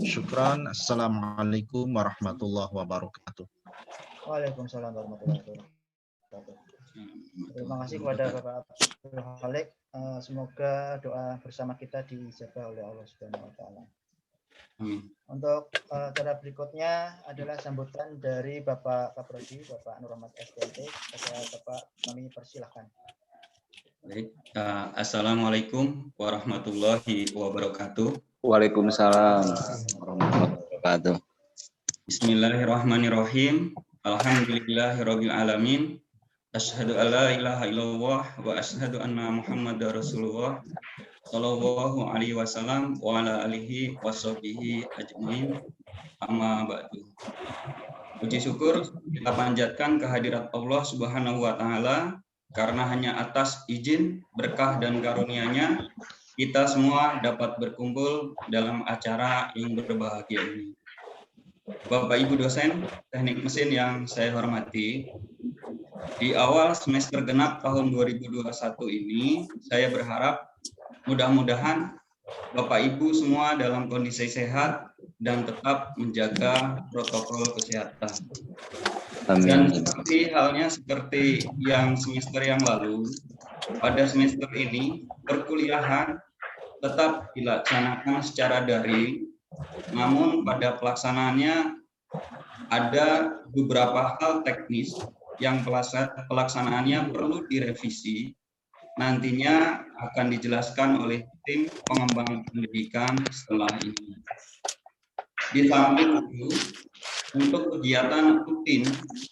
Syukran. Assalamualaikum warahmatullahi wabarakatuh. Waalaikumsalam warahmatullahi wabarakatuh. Terima kasih kepada Bapak Abdul Halik. Semoga doa bersama kita dijabah oleh Allah Subhanahu wa taala. Untuk acara berikutnya adalah sambutan dari Bapak Kaprodi, Bapak Nur Rahmat STMT. Bapak kami persilahkan. Baik, Assalamualaikum warahmatullahi wabarakatuh. Waalaikumsalam warahmatullahi wabarakatuh. Bismillahirrahmanirrahim. Alhamdulillahirabbil alamin. Asyhadu alla ilaha illallah wa asyhadu anna Muhammadar Rasulullah sallallahu alaihi wasallam wa ala alihi washabihi ajmain. Amma ba'du. Puji syukur kita panjatkan kehadirat Allah Subhanahu wa taala karena hanya atas izin, berkah dan karunia-Nya kita semua dapat berkumpul dalam acara yang berbahagia ini. Bapak Ibu dosen teknik mesin yang saya hormati, di awal semester genap tahun 2021 ini, saya berharap mudah-mudahan Bapak Ibu semua dalam kondisi sehat dan tetap menjaga protokol kesehatan. Dan halnya seperti yang semester yang lalu, pada semester ini perkuliahan tetap dilaksanakan secara daring, namun pada pelaksanaannya ada beberapa hal teknis yang pelaksanaannya perlu direvisi. Nantinya akan dijelaskan oleh tim pengembang pendidikan setelah ini. Di samping itu, untuk kegiatan rutin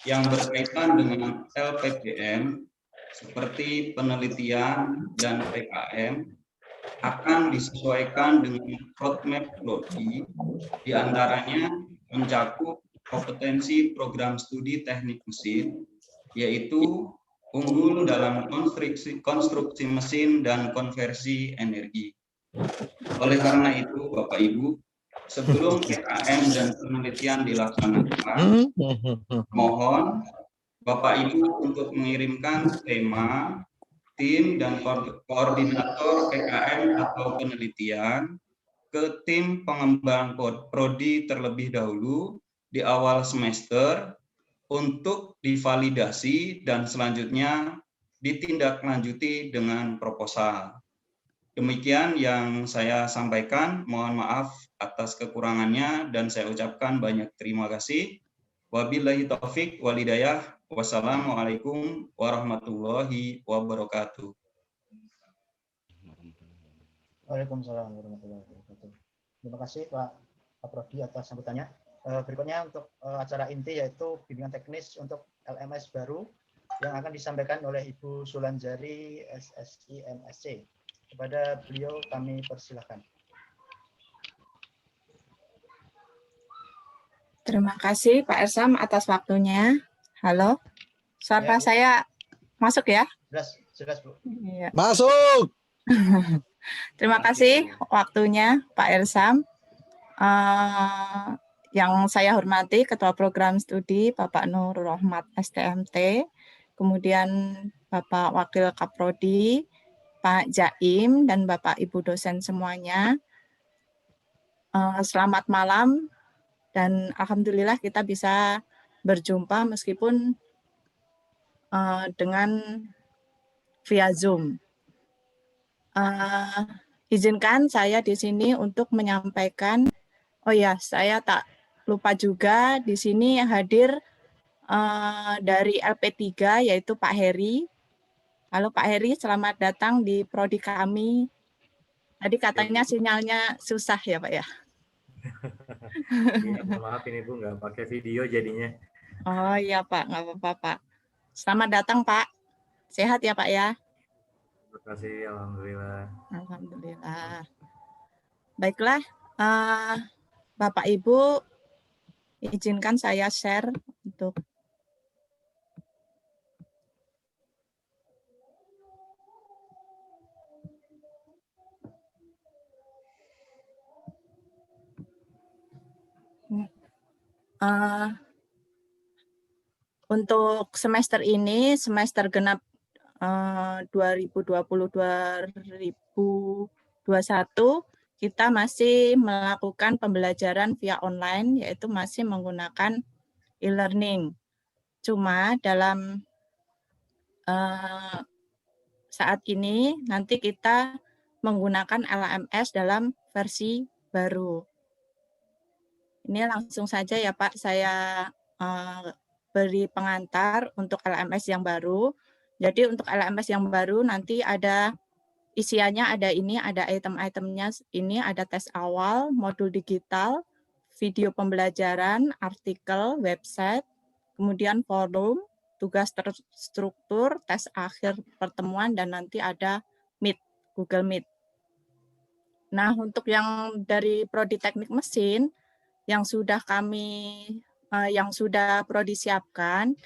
yang berkaitan dengan LPPM seperti penelitian dan PKM akan disesuaikan dengan roadmap Prodi, diantaranya mencakup kompetensi program studi teknik mesin, yaitu unggul dalam konstruksi mesin dan konversi energi. Oleh karena itu, Bapak Ibu, sebelum PKM dan penelitian dilaksanakan, mohon Bapak Ibu untuk mengirimkan tema, tim, dan koordinator PKM atau penelitian ke tim pengembang prodi terlebih dahulu di awal semester untuk divalidasi dan selanjutnya ditindaklanjuti dengan proposal. Demikian yang saya sampaikan, mohon maaf atas kekurangannya dan saya ucapkan banyak terima kasih. Wabillahi taufik wal hidayah. Wassalamualaikum warahmatullahi wabarakatuh. Waalaikumsalam warahmatullahi wabarakatuh. Terima kasih Pak Kaprodi atas sambutannya. Berikutnya untuk acara inti yaitu bimbingan teknis untuk LMS baru yang akan disampaikan oleh Ibu Sulanjari SSI MSC. Kepada beliau kami persilahkan. Terima kasih Pak Ersam atas waktunya. Halo, suara Ya, saya masuk ya? Jelas Bu. Ya. Masuk. Terima kasih waktunya Pak Ersam. Yang saya hormati Ketua Program Studi Bapak Nur Rahmat STMT, kemudian Bapak Wakil Kaprodi, Pak Jaim, dan Bapak Ibu dosen semuanya. Selamat malam, dan alhamdulillah kita bisa berjumpa meskipun dengan via Zoom. Izinkan saya di sini untuk menyampaikan, oh ya, saya tak lupa juga di sini hadir dari LP3 yaitu Pak Heri. Halo Pak Heri, selamat datang di prodi kami. Tadi katanya sinyalnya susah ya Pak ya? Ya, maaf ini Bu, nggak pakai video jadinya. Oh iya Pak, nggak apa-apa Pak. Selamat datang Pak. Sehat ya Pak ya? Terima kasih, alhamdulillah. Alhamdulillah. Baiklah, Bapak Ibu, izinkan saya share untuk untuk semester ini, semester genap 2020-2021, kita masih melakukan pembelajaran via online, yaitu masih menggunakan e-learning. Cuma dalam saat ini nanti kita menggunakan LMS dalam versi baru. Ini langsung saja ya Pak, saya beri pengantar untuk LMS yang baru. Jadi untuk LMS yang baru nanti ada isiannya, ada ini, ada item-itemnya, ini ada tes awal, modul digital, video pembelajaran, artikel, website, kemudian forum, tugas terstruktur, tes akhir pertemuan, dan nanti ada Meet, Google Meet. Nah, untuk yang dari Prodi Teknik Mesin, yang sudah Prodi siapkan,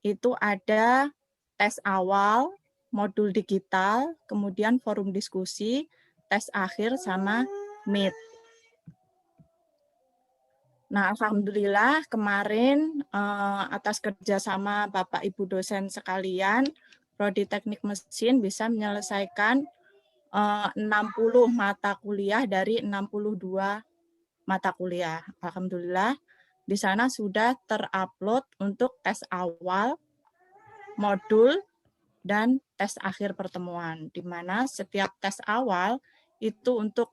itu ada tes awal, modul digital, kemudian forum diskusi, tes akhir, sama Meet. Nah, alhamdulillah kemarin atas kerjasama Bapak Ibu dosen sekalian, Prodi Teknik Mesin bisa menyelesaikan 60 mata kuliah dari 62 mata kuliah. Alhamdulillah di sana sudah terupload untuk tes awal, modul, dan tes akhir pertemuan, di mana setiap tes awal itu untuk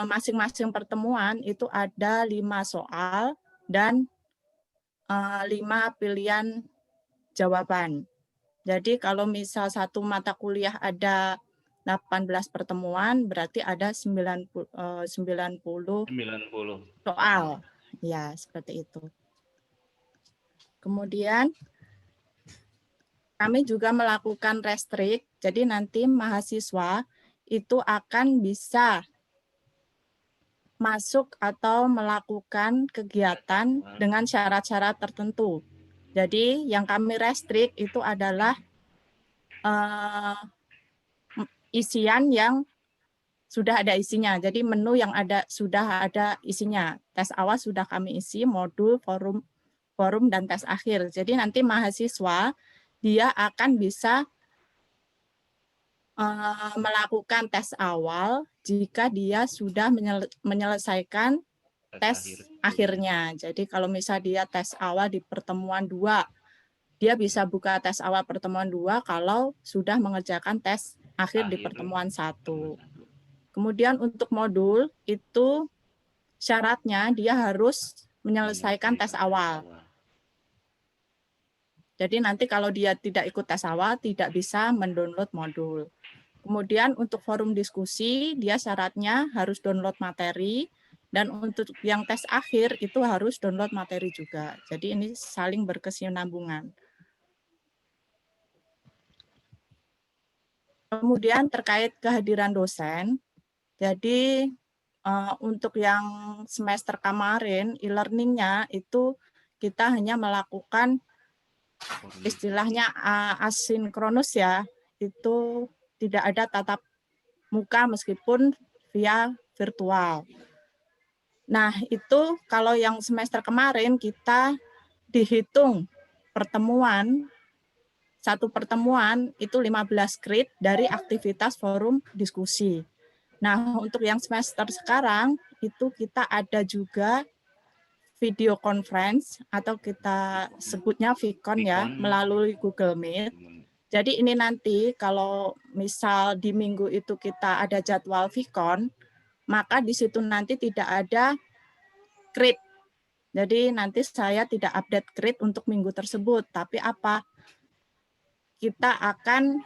masing-masing pertemuan itu ada 5 soal dan 5 pilihan jawaban. Jadi kalau misal satu mata kuliah ada 18 pertemuan, berarti ada 90 soal. Ya, seperti itu. Kemudian kami juga melakukan restrik, jadi nanti mahasiswa itu akan bisa masuk atau melakukan kegiatan dengan syarat-syarat tertentu. Jadi yang kami restrik itu adalah isian yang sudah ada isinya. Jadi menu yang sudah ada isinya. Tes awal sudah kami isi, modul, forum dan tes akhir. Jadi nanti mahasiswa dia akan bisa melakukan tes awal jika dia sudah menyelesaikan tes akhirnya. Jadi kalau misal dia tes awal di pertemuan 2, dia bisa buka tes awal pertemuan 2 kalau sudah mengerjakan tes akhir di pertemuan 1. Kemudian untuk modul itu syaratnya dia harus menyelesaikan tes awal. Jadi nanti kalau dia tidak ikut tes awal tidak bisa mendownload modul. Kemudian untuk forum diskusi dia syaratnya harus download materi, dan untuk yang tes akhir itu harus download materi juga. Jadi ini saling berkesinambungan. Kemudian terkait kehadiran dosen, jadi untuk yang semester kemarin e-learning-nya itu kita hanya melakukan istilahnya asinkronus ya, itu tidak ada tatap muka meskipun via virtual. Nah, itu kalau yang semester kemarin kita dihitung pertemuan, satu pertemuan itu 15 kredit dari aktivitas forum diskusi. Nah, untuk yang semester sekarang itu kita ada juga video conference atau kita sebutnya Vicon ya, melalui Google Meet. Jadi ini nanti kalau misal di minggu itu kita ada jadwal Vicon, maka di situ nanti tidak ada kredit. Jadi nanti saya tidak update kredit untuk minggu tersebut, tapi apa? Kita akan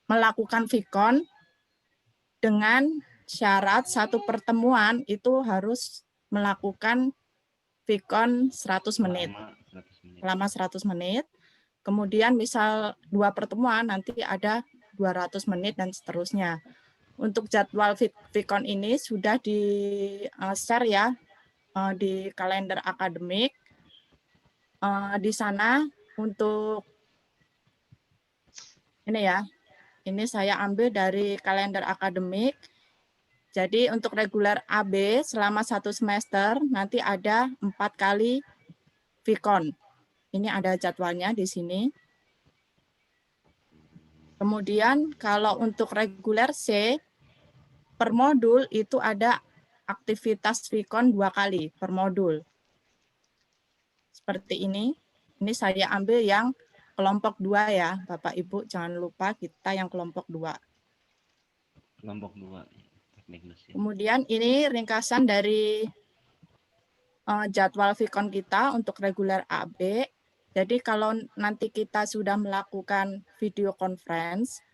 melakukan Vicon dengan syarat satu pertemuan itu harus melakukan Vicon 100 menit. Selama 100 menit. Kemudian misal 2 pertemuan nanti ada 200 menit dan seterusnya. Untuk jadwal Vicon ini sudah di-share ya di kalender akademik. Di sana untuk ini ya, ini saya ambil dari kalender akademik. Jadi untuk reguler AB selama 1 semester nanti ada 4 kali Vicon. Ini ada jadwalnya di sini. Kemudian kalau untuk reguler C per modul itu ada aktivitas Vicon 2 kali per modul. Seperti ini. Ini saya ambil yang kelompok 2 ya, Bapak Ibu. Jangan lupa kita yang kelompok 2. Kelompok 2. Teknik mesin. Kemudian ini ringkasan dari jadwal Vicon kita untuk reguler AB. Jadi kalau nanti kita sudah melakukan video conference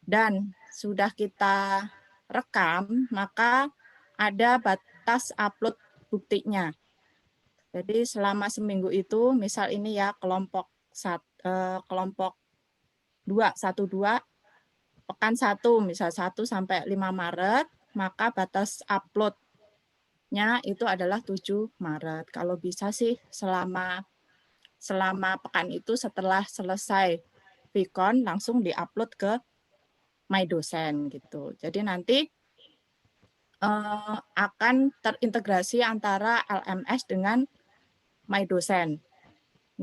dan sudah kita rekam, maka ada batas upload buktinya. Jadi selama seminggu itu, misal ini ya kelompok 2, pekan 1, misal 1 sampai 5 Maret, maka batas uploadnya itu adalah 7 Maret. Kalau bisa sih selama pekan itu setelah selesai Vicon langsung diupload ke My Dosen gitu. Jadi nanti akan terintegrasi antara LMS dengan My Dosen.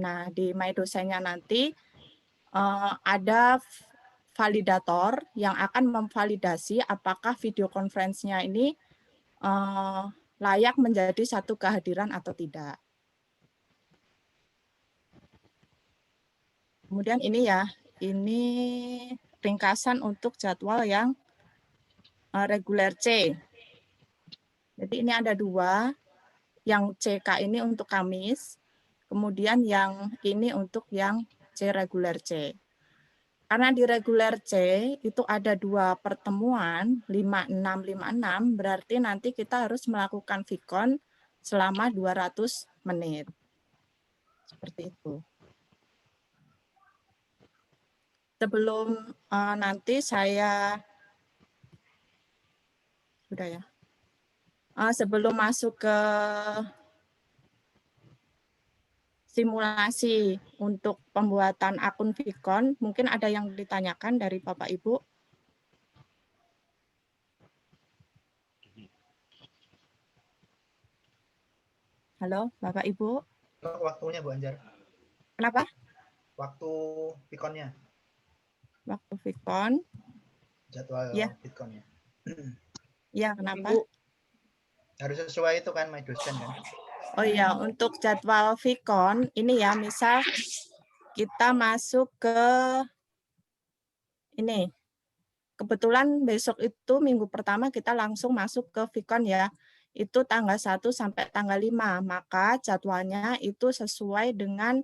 Nah, di My Dosennya nanti ada validator yang akan memvalidasi apakah video conference-nya ini layak menjadi satu kehadiran atau tidak. Kemudian ini ya, ini ringkasan untuk jadwal yang reguler C. Jadi ini ada 2, yang CK ini untuk Kamis, kemudian yang ini untuk yang C reguler C. Karena di reguler C itu ada 2 pertemuan, 5656, berarti nanti kita harus melakukan Vicon selama 200 menit. Seperti itu. Sebelum nanti saya sudah ya. Sebelum masuk ke simulasi untuk pembuatan akun Vicon, mungkin ada yang ditanyakan dari Bapak Ibu. Halo, Bapak Ibu. Waktunya Bu Anjar. Kenapa? Waktu Vicon-nya. Waktu Vicon. Jadwal Ya. Vicon-nya. Ya, kenapa? Ibu, harus sesuai itu kan My Dosen kan. Oh iya, untuk jadwal Vicon, ini ya, misal kita masuk ke ini. Kebetulan besok itu minggu pertama kita langsung masuk ke Vicon ya. Itu tanggal 1 sampai tanggal 5. Maka jadwalnya itu sesuai dengan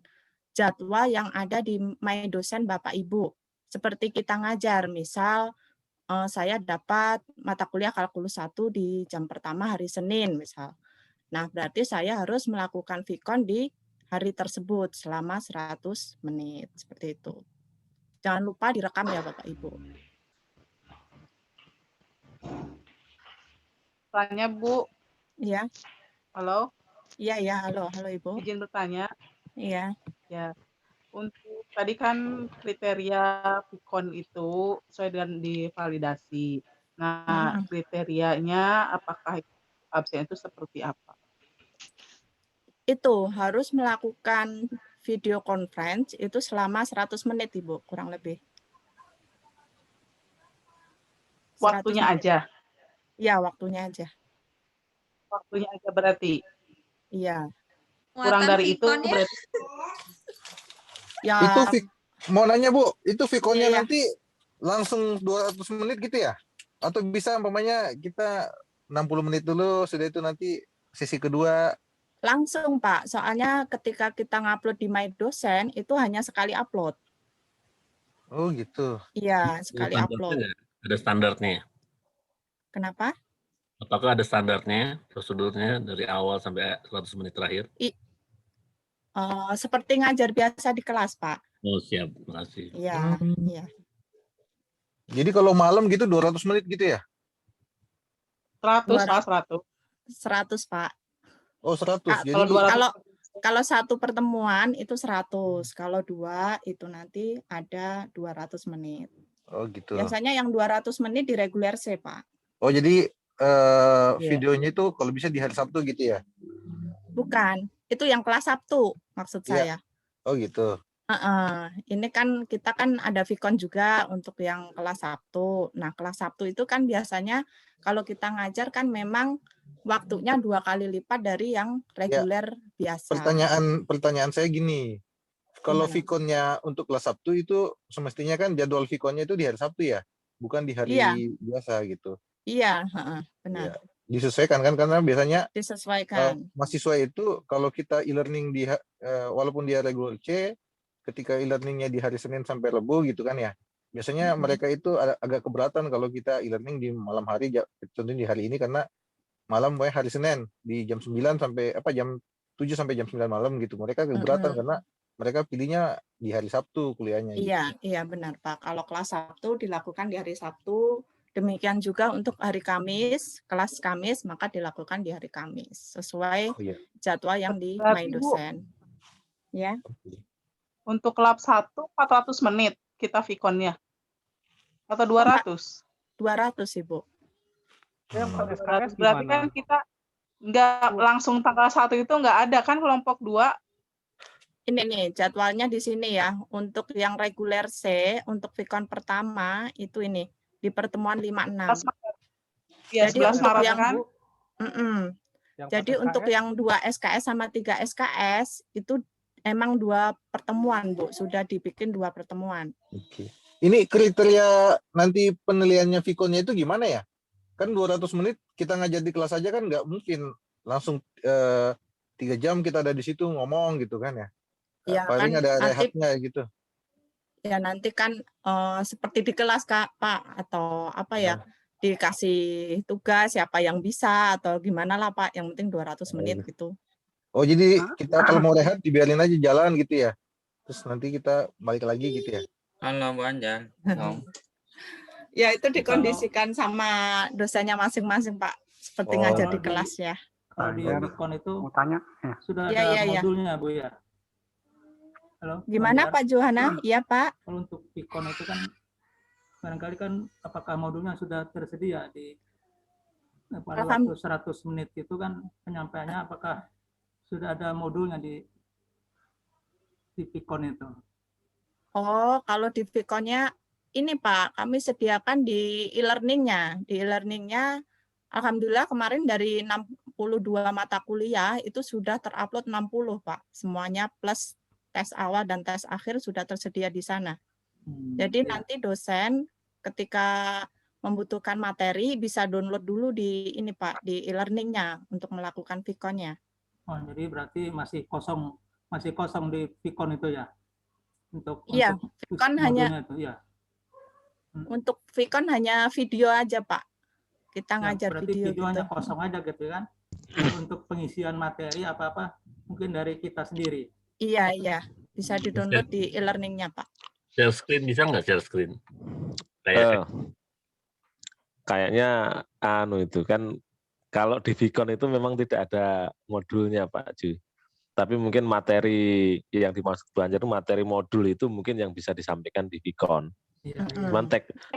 jadwal yang ada di My Dosen Bapak Ibu. Seperti kita ngajar, misal saya dapat mata kuliah kalkulus 1 di jam pertama hari Senin misal. Nah, berarti saya harus melakukan Vicon di hari tersebut selama 100 menit. Seperti itu. Jangan lupa direkam ya Bapak Ibu. Tanya Bu. Iya. Halo. Iya, halo Ibu. Izin bertanya. Iya. Ya. Untuk tadi kan kriteria Vicon itu sesuai dengan divalidasi. Nah, kriterianya apakah absen itu seperti apa? Itu harus melakukan video conference itu selama 100 menit Ibu, kurang lebih. Waktunya aja? Iya, waktunya aja. Waktunya aja berarti? Iya. Kurang dari itu berarti? Ya. Itu mau nanya Bu, itu Vicon-nya Iya. nanti langsung 200 menit gitu ya? Atau bisa umpamanya kita 60 menit dulu, sudah itu nanti sesi kedua? Langsung Pak, soalnya ketika kita ngupload di My Dosen itu hanya sekali upload. Oh gitu. Iya, sekali upload. Ada standarnya? Kenapa? Apakah ada standarnya, prosedurnya dari awal sampai 100 menit terakhir? Seperti ngajar biasa di kelas, Pak. Oh, siap. Terima kasih. Iya, iya. Jadi kalau malam gitu 200 menit gitu ya? 100, Pak, 100. 100, Pak. Oh, 100. Jadi kalau satu pertemuan itu 100. Kalau 2 itu nanti ada 200 menit. Oh, gitu. Biasanya yang 200 menit di reguler C, Pak. Oh, jadi videonya itu kalau bisa di hari Sabtu gitu ya? Bukan. Itu yang kelas Sabtu maksud saya. Oh gitu. Ini kan kita kan ada Vicon juga untuk yang kelas Sabtu. Nah, kelas Sabtu itu kan biasanya kalau kita ngajar kan memang waktunya 2 kali lipat dari yang Ya, reguler biasa. pertanyaan saya gini. Kalau Gimana? Vikonnya untuk kelas Sabtu itu semestinya kan jadwal Vikonnya itu di hari Sabtu ya, bukan di hari Iya, biasa gitu. iya, benar. Ya, disesuaikan kan karena biasanya Disesuaikan. mahasiswa itu kalau kita e-learning walaupun dia regular C, ketika e-learningnya di hari Senin sampai Rabu gitu kan ya, biasanya mereka itu agak keberatan kalau kita e-learning di malam hari, contohnya di hari ini karena malam hari Senin di jam 9 sampai jam 7 sampai jam 9 malam gitu. Mereka keberatan karena mereka pilihnya di hari Sabtu kuliahnya gitu. Iya benar Pak. Kalau kelas Sabtu dilakukan di hari Sabtu, demikian juga untuk hari Kamis, kelas Kamis maka dilakukan di hari Kamis sesuai jadwal yang di Berarti, My Bu, Dosen. Ya. untuk lab 1 400 menit kita Vikonnya. Atau 200? 200 Ibu. Berarti kan kita nggak langsung tanggal 1 itu nggak ada kan kelompok 2? Ini nih jadwalnya di sini ya. Untuk yang reguler C, untuk Vicon pertama itu ini di pertemuan 56. Iya, Jadi 11 untuk Maret yang kan? Jadi untuk yang 2 SKS sama 3 SKS itu emang 2 pertemuan, Bu. Sudah dibikin 2 pertemuan. Oke. Ini kriteria nanti penilaiannya Vikonnya itu gimana ya? Kan 200 menit kita ngajar di kelas aja kan nggak mungkin langsung 3 jam kita ada di situ ngomong gitu kan ya. Ya, Paling kan ada nanti, rehatnya gitu. ya nanti kan seperti di kelas Kak, Pak, atau apa ya, dikasih tugas siapa yang bisa atau gimana lah Pak, yang penting 200 menit gitu. Oh jadi kita kalau mau rehat dibiarin aja jalan gitu ya. Terus nanti kita balik lagi gitu ya. Halo Bu Anjar. Ya itu dikondisikan sama dosennya masing-masing Pak, seperti ngajar di kelas ya. Kalau di Vicon itu mau tanya ya. sudah ada modulnya Bu ya. Halo. Gimana Pak Johana? Iya Pak. Kalau untuk Vicon itu kan barangkali kan apakah modulnya sudah tersedia di pada waktu 100 menit itu kan penyampaiannya apakah sudah ada modulnya di Vicon itu? Oh, kalau di Viconnya ini Pak, kami sediakan di e-learningnya. Di e-learningnya, alhamdulillah kemarin dari 62 mata kuliah itu sudah terupload 60 Pak. Semuanya plus tes awal dan tes akhir sudah tersedia di sana. Jadi nanti dosen ketika membutuhkan materi bisa download dulu di ini Pak, di e-learningnya untuk melakukan Viconnya. Oh, jadi berarti masih kosong di Vicon itu ya? Untuk Vicon hanya itu, ya. Untuk Vicon hanya video aja Pak. Kita ngajar berarti video gitu. Hanya gitu. kosong aja gitu kan? Untuk pengisian materi apa-apa mungkin dari kita sendiri. Iya. Bisa di-download di e-learningnya Pak. Share screen bisa nggak share screen? Kayaknya itu kan kalau di Vicon itu memang tidak ada modulnya Pak Ju. Tapi mungkin materi yang dimaksud Bu Anjar itu materi modul itu mungkin yang bisa disampaikan di Vicon. Cuman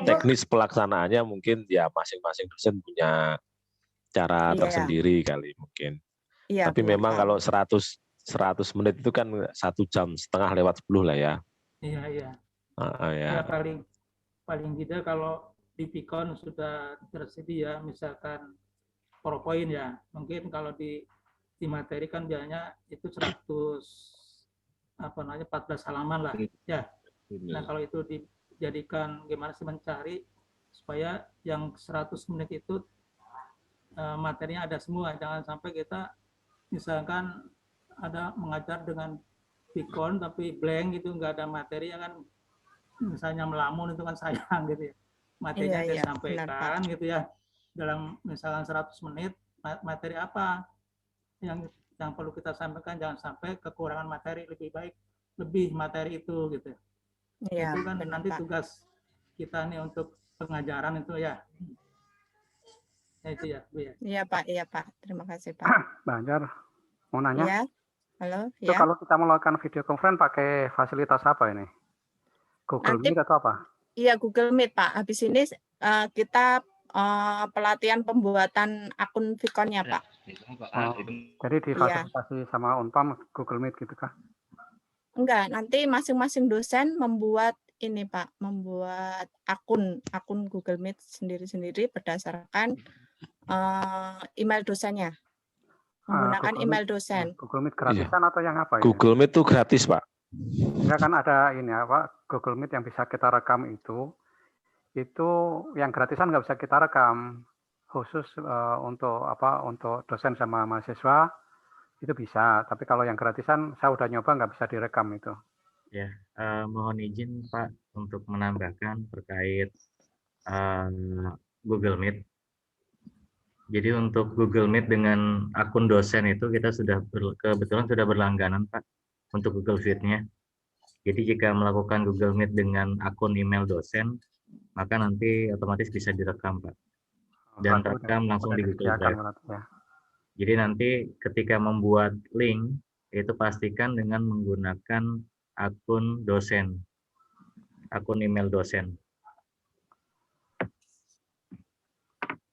teknis pelaksanaannya mungkin ya masing-masing dosen punya cara tersendiri kali mungkin. Tapi memang kalau 100 menit itu kan 1 jam setengah lewat 10 lah ya. Iya. Ya. Paling tidak kalau di Vicon sudah tersedia misalkan PowerPoint ya. Mungkin kalau di materi kan biasanya itu 14 halaman lah ya. Nah, kalau itu dijadikan gimana sih mencari supaya yang 100 menit itu materinya ada semua, jangan sampai kita misalkan ada mengajar dengan Vicon tapi blank gitu, nggak ada materi ya kan, misalnya melamun itu kan sayang gitu ya. Materinya disampaikan gitu ya dalam misalkan 100 menit materi apa yang perlu kita sampaikan, jangan sampai kekurangan materi, lebih materi itu gitu. Itu kan nanti tugas kita nih untuk pengajaran itu ya. Itu ya Bu ya. Iya Pak. Terima kasih Pak. Banjar mau nanya. Ya. Halo. Itu kalau kita melakukan video conference pakai fasilitas apa ini? Google Meet atau apa? Iya Google Meet Pak. Habis ini kita pelatihan pembuatan akun Viconnya Pak. Jadi difasilitasi sama Unpam Google Meet gitu kah? Enggak, nanti masing-masing dosen membuat ini Pak, membuat akun Google Meet sendiri-sendiri berdasarkan email dosennya. Menggunakan Google email Meet, dosen. Google Meet Iya. gratisan atau yang apa ini? Google Meet itu gratis, Pak. Enggak kan ada ini apa Google Meet yang bisa kita rekam itu yang gratisan nggak bisa kita rekam, khusus untuk dosen sama mahasiswa itu bisa, tapi kalau yang gratisan saya udah nyoba nggak bisa direkam itu. Ya, mohon izin Pak untuk menambahkan terkait Google Meet. Jadi untuk Google Meet dengan akun dosen itu kita kebetulan sudah berlangganan Pak untuk Google Sheet-nya. Jadi jika melakukan Google Meet dengan akun email dosen, maka nanti otomatis bisa direkam Pak. Dan terekam langsung di Google Drive. Ya. Jadi nanti ketika membuat link, itu pastikan dengan menggunakan akun dosen, akun email dosen.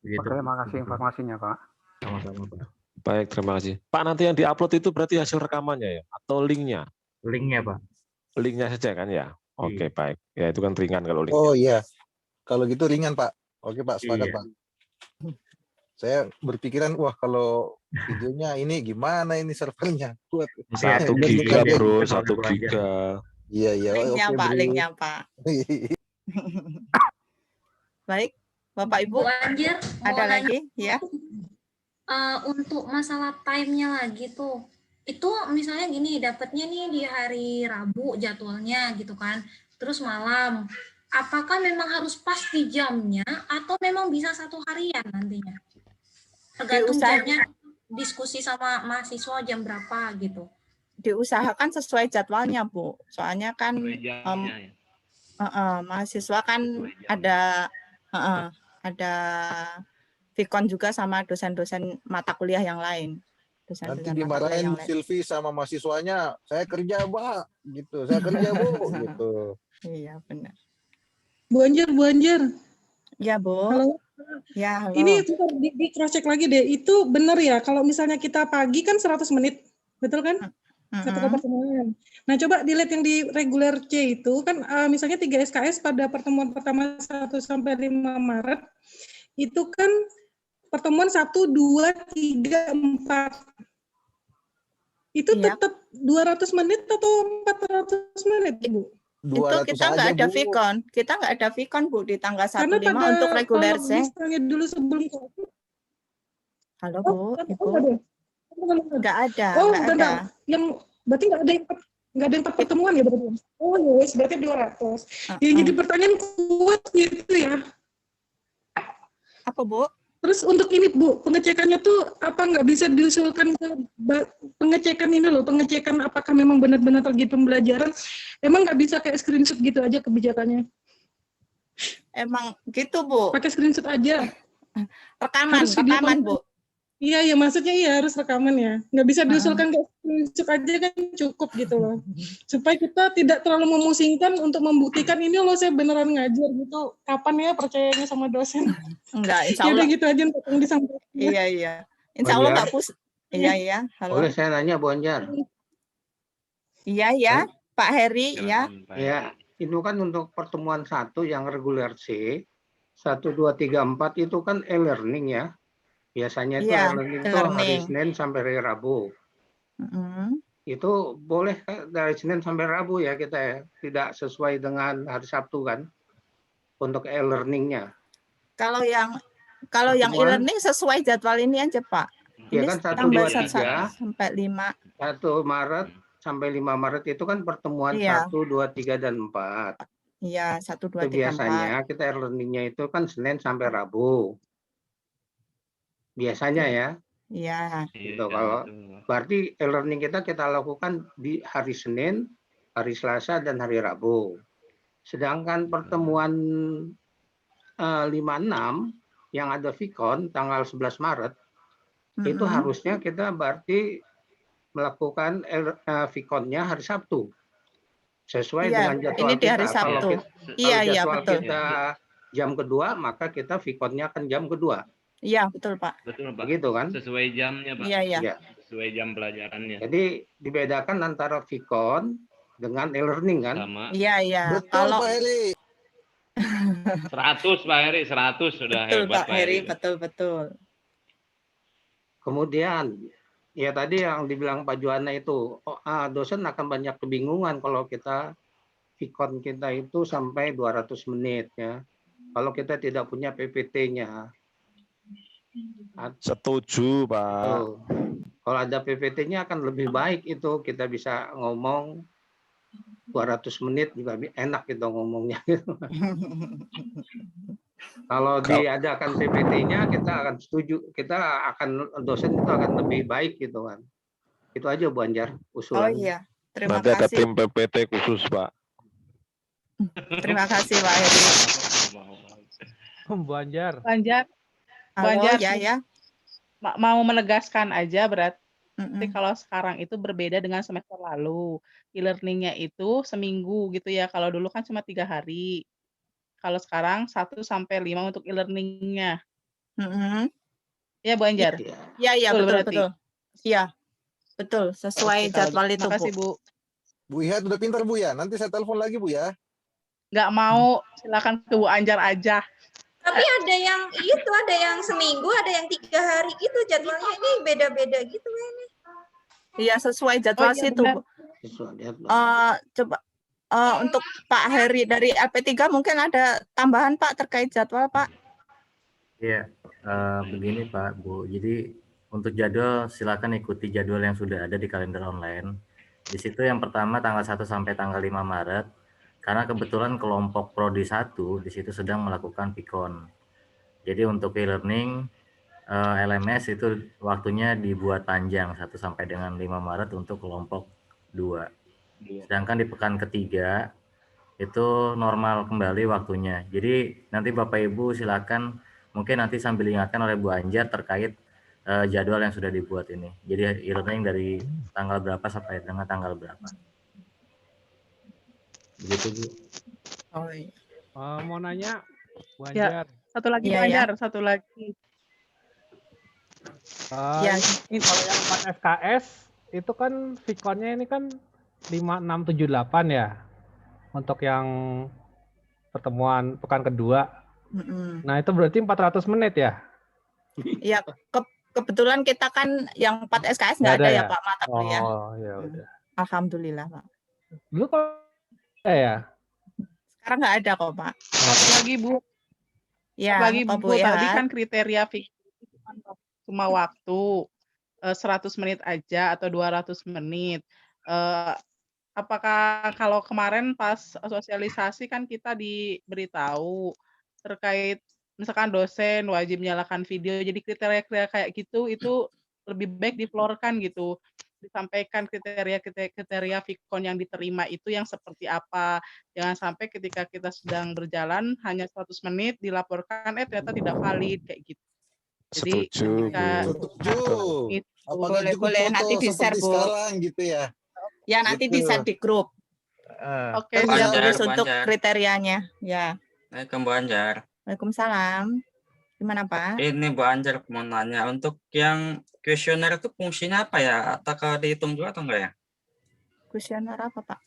Begitu. Oke, makasih informasinya Pak. Sama-sama Pak. Baik, terima kasih. Pak, nanti yang diupload itu berarti hasil rekamannya ya? Atau linknya? Linknya Pak. Linknya saja kan ya? Oke, baik. Ya itu kan ringan kalau link. Oh iya, kalau gitu ringan Pak. Oke Pak, sepakat Iya. Pak. Saya berpikiran, wah kalau videonya ini gimana ini servernya? Buat 1 giga bro, 1 giga. Iya, iya. Linknya Oke, Pak, bro. linknya Pak. Baik, Bapak Ibu, Bu Anjir, ada mau lagi? Ya. Untuk masalah time-nya lagi tuh, itu misalnya gini, dapatnya nih di hari Rabu jadwalnya gitu kan, terus malam. Apakah memang harus pas di jamnya atau memang bisa 1 harian nantinya? Tergantung jamnya, diskusi sama mahasiswa jam berapa gitu. Diusahakan sesuai jadwalnya Bu. Soalnya kan mahasiswa kan ada Vkon juga sama dosen-dosen mata kuliah yang lain. Nanti dimarahin Silvi sama mahasiswanya, saya kerja Pak, gitu. Saya kerja Bu, gitu. Iya benar. Bu Anjar. Ya Bu. Halo. Ya halo. Ini di cross check lagi deh. Itu benar ya? Kalau misalnya kita pagi kan 100 menit, betul kan? Satu pertemuan. Nah coba dilihat yang di reguler C itu kan misalnya 3 SKS pada pertemuan pertama 1 sampai 5 Maret itu kan pertemuan 1, 2, 3, 4. Itu tetap 200 menit atau 400 menit, Bu? Itu kita nggak ada Vkon. Kita nggak ada Vkon, Bu, di tanggal 15 untuk reguler C. Misalnya dulu sebelum COVID. Halo, Bu. Ibu. Nggak ada. Oh, nggak ada. Yang berarti nggak ada yang 4 pertemuan ya berarti? Oh, yes, berarti 200. Yang jadi pertanyaan kuat gitu ya. Apa, Bu? Terus untuk ini Bu, pengecekannya tuh apa nggak bisa diusulkan ke pengecekan ini loh, pengecekan apakah memang benar-benar lagi pembelajaran, emang nggak bisa kayak screenshot gitu aja kebijakannya? Emang gitu Bu? Pakai screenshot aja. Rekaman Bu. Iya, ya maksudnya iya harus rekaman ya. Nggak bisa diusulkan kayak screenshot aja kan cukup gitu loh. Supaya kita tidak terlalu memusingkan untuk membuktikan ini loh saya beneran ngajar gitu. Kapan ya percayanya sama dosen? Enggak, insya Allah. Ya udah gitu aja yang disampaikan. Iya. Insya Allah nggak Iya. Halo. Boleh saya nanya Bu Anjar? Iya, Pak Heri, ya. Ya, itu kan untuk pertemuan 1 yang reguler C, 1, 2, 3, 4 itu kan e-learning ya. Biasanya itu e-learning itu hari Senin sampai hari Rabu. Itu boleh dari Senin sampai Rabu ya kita ya, tidak sesuai dengan hari Sabtu kan untuk e-learningnya. Kalau yang e-learning sesuai jadwal ini aja Pak. Ya ini kan 1, 2, 3 sampai 5. 1 Maret sampai 5 Maret itu kan pertemuan 1, 2, 3 dan 4. Iya, 1, 2, 3, 4. Biasanya kita e-learningnya itu kan Senin sampai Rabu. Biasanya ya. Iya. Gitu. Kalau berarti e-learning kita lakukan di hari Senin, hari Selasa dan hari Rabu. Sedangkan pertemuan 5-6 yang ada Vkon tanggal 11 Maret itu harusnya kita berarti melakukan Vkonnya hari Sabtu. Sesuai dengan jadwal ini di hari kita. Sabtu. Kalau Iya, betul. kita jam kedua, maka kita Vkonnya kan jam kedua. Iya, betul Pak. Betul Pak. Begitu kan? Sesuai jamnya Pak. Iya. Ya. Sesuai jam pelajarannya. Jadi dibedakan antara Vkon dengan e-learning kan? Sama. Iya, iya. Betul Kalau Pak Heri. 100 Pak Heri, 100 sudah betul hebat Pak Heri, Heri. betul. Kemudian ya tadi yang dibilang Pak Juwana itu, dosen akan banyak kebingungan kalau kita Vicon kita itu sampai 200 menit ya. Kalau kita tidak punya PPT-nya. Setuju, Pak. Kalau ada PPT-nya akan lebih baik itu, kita bisa ngomong 200 menit juga enak gitu ngomongnya. Kalau diadakan PPT-nya kita akan setuju, dosen itu akan lebih baik gitu kan. Itu aja Bu Anjar Oh usulan. iya, terima Nanti ada kasih. tim PPT khusus, Pak. Terima kasih Pak Heri. Bu Anjar. Bu Anjar, Bu Halo, Anjar, ya. mau menegaskan aja berarti kalau sekarang itu berbeda dengan semester lalu. E-learning-nya itu seminggu gitu ya. Kalau dulu kan cuma 3 hari. Kalau sekarang 1 sampai 5 untuk e-learning-nya. Iya Bu Anjar? Iya, Betul betul, berarti? betul. Iya, betul. Sesuai Oke, kalau jadwal gitu. itu, Makasih Bu. Bu Ihat udah pintar Bu ya. Nanti saya telepon lagi Bu ya. Nggak mau, silakan ke Bu Anjar aja. Tapi ada yang itu, ada yang seminggu, ada yang 3 hari gitu jadwalnya, ini beda-beda gitu ini. Iya, sesuai jadwal iya, situ, Bu. Coba untuk Pak Heri dari LP3 mungkin ada tambahan Pak terkait jadwal Pak. Iya, begini Pak, Bu. Jadi untuk jadwal silakan ikuti jadwal yang sudah ada di kalender online. Di situ yang pertama tanggal 1 sampai tanggal 5 Maret. Karena kebetulan kelompok Prodi 1 di situ sedang melakukan Vicon. Jadi untuk e-learning LMS itu waktunya dibuat panjang 1 sampai dengan 5 Maret untuk kelompok 2. Sedangkan di pekan ketiga itu normal kembali waktunya. Jadi nanti Bapak Ibu silakan mungkin nanti sambil diingatkan oleh Bu Anjar terkait jadwal yang sudah dibuat ini. Jadi e-learning dari tanggal berapa sampai dengan tanggal berapa. Begitu Bu. Oh iya. Mau nanya Bu Ya, Anjar. satu lagi Bu Iya, Anjar, satu lagi. Ini kalau yang 4 SKS itu kan Vicon-nya ini kan 5678 ya untuk yang pertemuan pekan kedua. Nah itu berarti 400 menit ya? Iya, kebetulan kita kan yang 4 SKS nggak ada ya Pak mata kuliah. Oh ya udah. Alhamdulillah Pak. Dulu kalau ya? Sekarang nggak ada kok Pak. Lagi Bu. Ya, lagi apa, Bu, Bu, ya? tadi kan kriteria cuma waktu 100 menit aja atau 200 menit. Apakah kalau kemarin pas sosialisasi kan kita diberitahu terkait misalkan dosen wajib nyalakan video, jadi kriteria-kriteria kayak gitu itu lebih baik diflorkan gitu, disampaikan kriteria Vicon yang diterima itu yang seperti apa. Jangan sampai ketika kita sedang berjalan hanya 100 menit dilaporkan ternyata tidak valid kayak gitu. Jadi Setuju. Apakah cukup boleh, foto nanti di-share, seperti Bu. sekarang gitu ya? Ya nanti Gitu. di-share di grup. Oke, Bu Yang Anjar, tulis Bu untuk Anjar. kriterianya. Ya. Bu Anjar. Waalaikumsalam. Gimana Pak? Ini Bu Anjar mau nanya, untuk yang kuesioner itu fungsinya apa ya? Apakah dihitung juga atau enggak ya? Kuesioner apa Pak?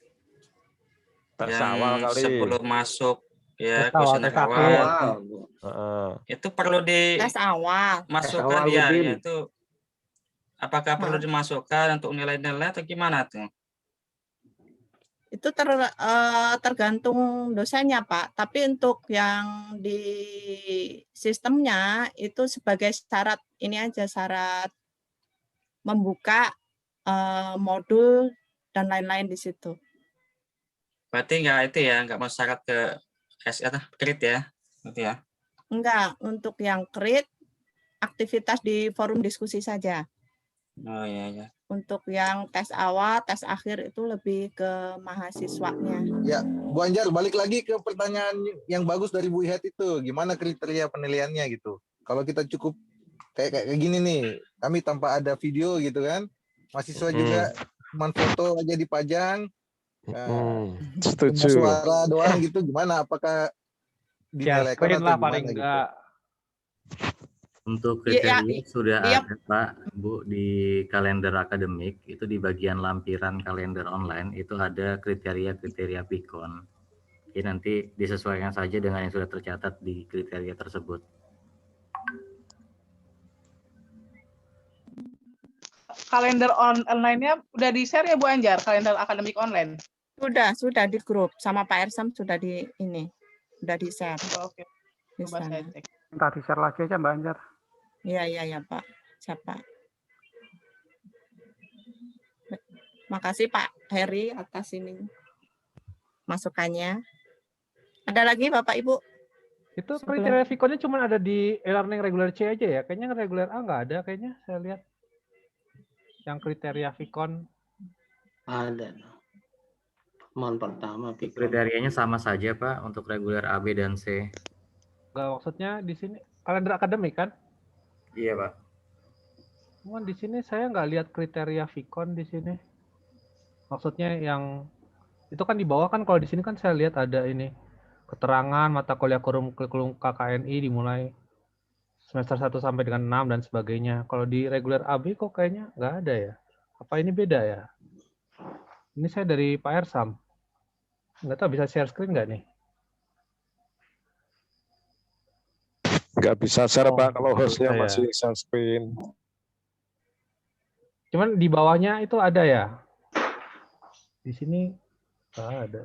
Tes awal kali. Sebelum masuk ya Tes awal, kuesioner tes awal. akhir. Itu perlu Tes awal. dimasukkan Tes awal, ya, Udin. itu apakah perlu dimasukkan untuk nilai-nilai atau gimana tuh? Itu tergantung dosennya Pak. Tapi untuk yang di sistemnya itu sebagai syarat ini aja, syarat membuka modul dan lain-lain di situ. Berarti enggak itu ya, enggak mau syarat ke kredit ya, gitu ya? Enggak, untuk yang krit aktivitas di forum diskusi saja. Oh iya ya. Untuk yang tes awal, tes akhir itu lebih ke mahasiswanya. Ya, Bu Anjar, balik lagi ke pertanyaan yang bagus dari Bu Ihat itu. Gimana kriteria penilaiannya gitu? Kalau kita cukup kayak gini nih, kami tanpa ada video gitu kan, mahasiswa juga cuma foto aja dipajang, Setuju. suara doang gitu, gimana? Apakah Share dinilaikan screen atau lah gimana paling gitu? enggak. Untuk Iya, kriteria sudah iya. ada Pak, Bu, di kalender akademik, itu di bagian lampiran kalender online, itu ada kriteria-kriteria Pikon. Jadi nanti disesuaikan saja dengan yang sudah tercatat di kriteria tersebut. Kalender online-nya udah di-share ya Bu Anjar, kalender akademik online? Sudah di grup sama Pak Ersam sudah di ini, sudah di-share. Oke, Di coba saya sana. cek. Minta di-share lagi aja Mbak Anjar. Iya Pak. Siapa? Makasih Pak Heri atas ini masukannya. Ada lagi Bapak Ibu? Itu kriteria Vicon-nya cuma ada di e-learning regular C aja ya? Kayaknya regular A nggak ada kayaknya, saya lihat. Yang kriteria Vicon. Ada. Pertemuan pertama Vicon. Kriterianya sama saja Pak untuk reguler A, B, dan C. Nggak, maksudnya di sini kalender akademik kan? Iya Pak. Cuman di sini saya nggak lihat kriteria Vicon di sini. Maksudnya yang itu kan di bawah kan, kalau di sini kan saya lihat ada ini keterangan mata kuliah kurikulum KKNI dimulai semester 1 sampai dengan 6 dan sebagainya. Kalau di reguler AB kok kayaknya nggak ada ya? Apa ini beda ya? Ini saya dari Pak Ersam. Nggak tahu bisa share screen nggak nih? Nggak bisa share Pak kalau hostnya bisa ya. masih share screen. Cuman di bawahnya itu ada ya? Di sini nggak ada.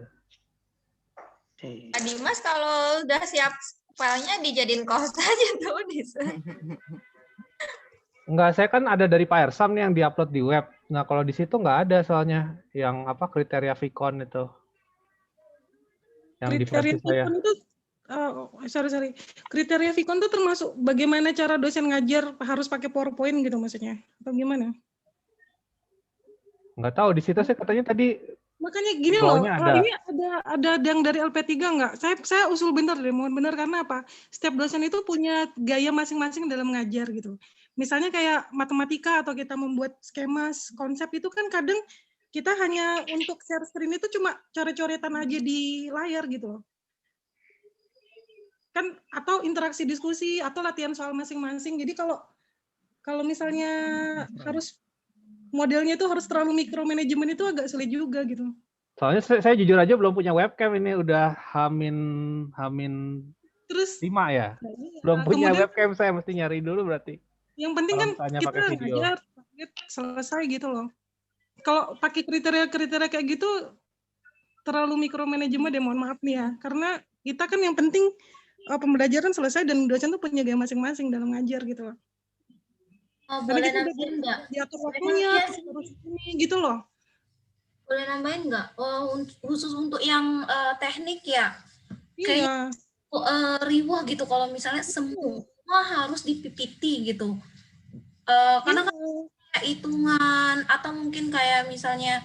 Pak Dimas kalau udah siap filenya dijadiin host aja tuh. Enggak, saya kan ada dari Pak Ersam nih yang diupload di web. Nah, kalau di situ nggak ada soalnya yang apa kriteria Vicon itu. Yang di versi Kriteria saya. Vicon itu sorry. Kriteria Vicon itu termasuk bagaimana cara dosen ngajar harus pakai PowerPoint gitu maksudnya? Atau gimana? Nggak tahu, di situ saya katanya tadi Makanya gini loh, bawahnya ada. ini ada yang dari LP3 nggak? Saya usul bener deh, mohon bener, karena apa? Setiap dosen itu punya gaya masing-masing dalam ngajar gitu. Misalnya kayak matematika atau kita membuat skema konsep itu kan kadang kita hanya untuk share screen itu cuma coret-coretan aja di layar gitu loh. Kan atau interaksi diskusi atau latihan soal masing-masing. Jadi kalau misalnya harus modelnya itu harus terlalu micromanagement itu agak sulit juga gitu. Soalnya saya jujur aja belum punya webcam, ini udah hamin Terus 5 ya. Belum punya kemudian webcam, saya mesti nyari dulu berarti. yang penting Kalau kan misalnya kita pakai video. ngajar selesai gitu loh. Kalau pakai kriteria kayak gitu terlalu micromanagement deh, mohon maaf nih ya. Karena kita kan yang penting pembelajaran selesai dan dosen tuh punya gaya masing-masing dalam ngajar gitu loh. Oh, Karena boleh kita udah nambahin nggak? diatur Memang waktunya, iya sih. terus ini gitu loh. Boleh nambahin nggak? Oh, khusus untuk yang teknik ya? Iya. Kayak riwah gitu kalau misalnya semua harus di PPT gitu. Karena kan kayak hitungan atau mungkin kayak misalnya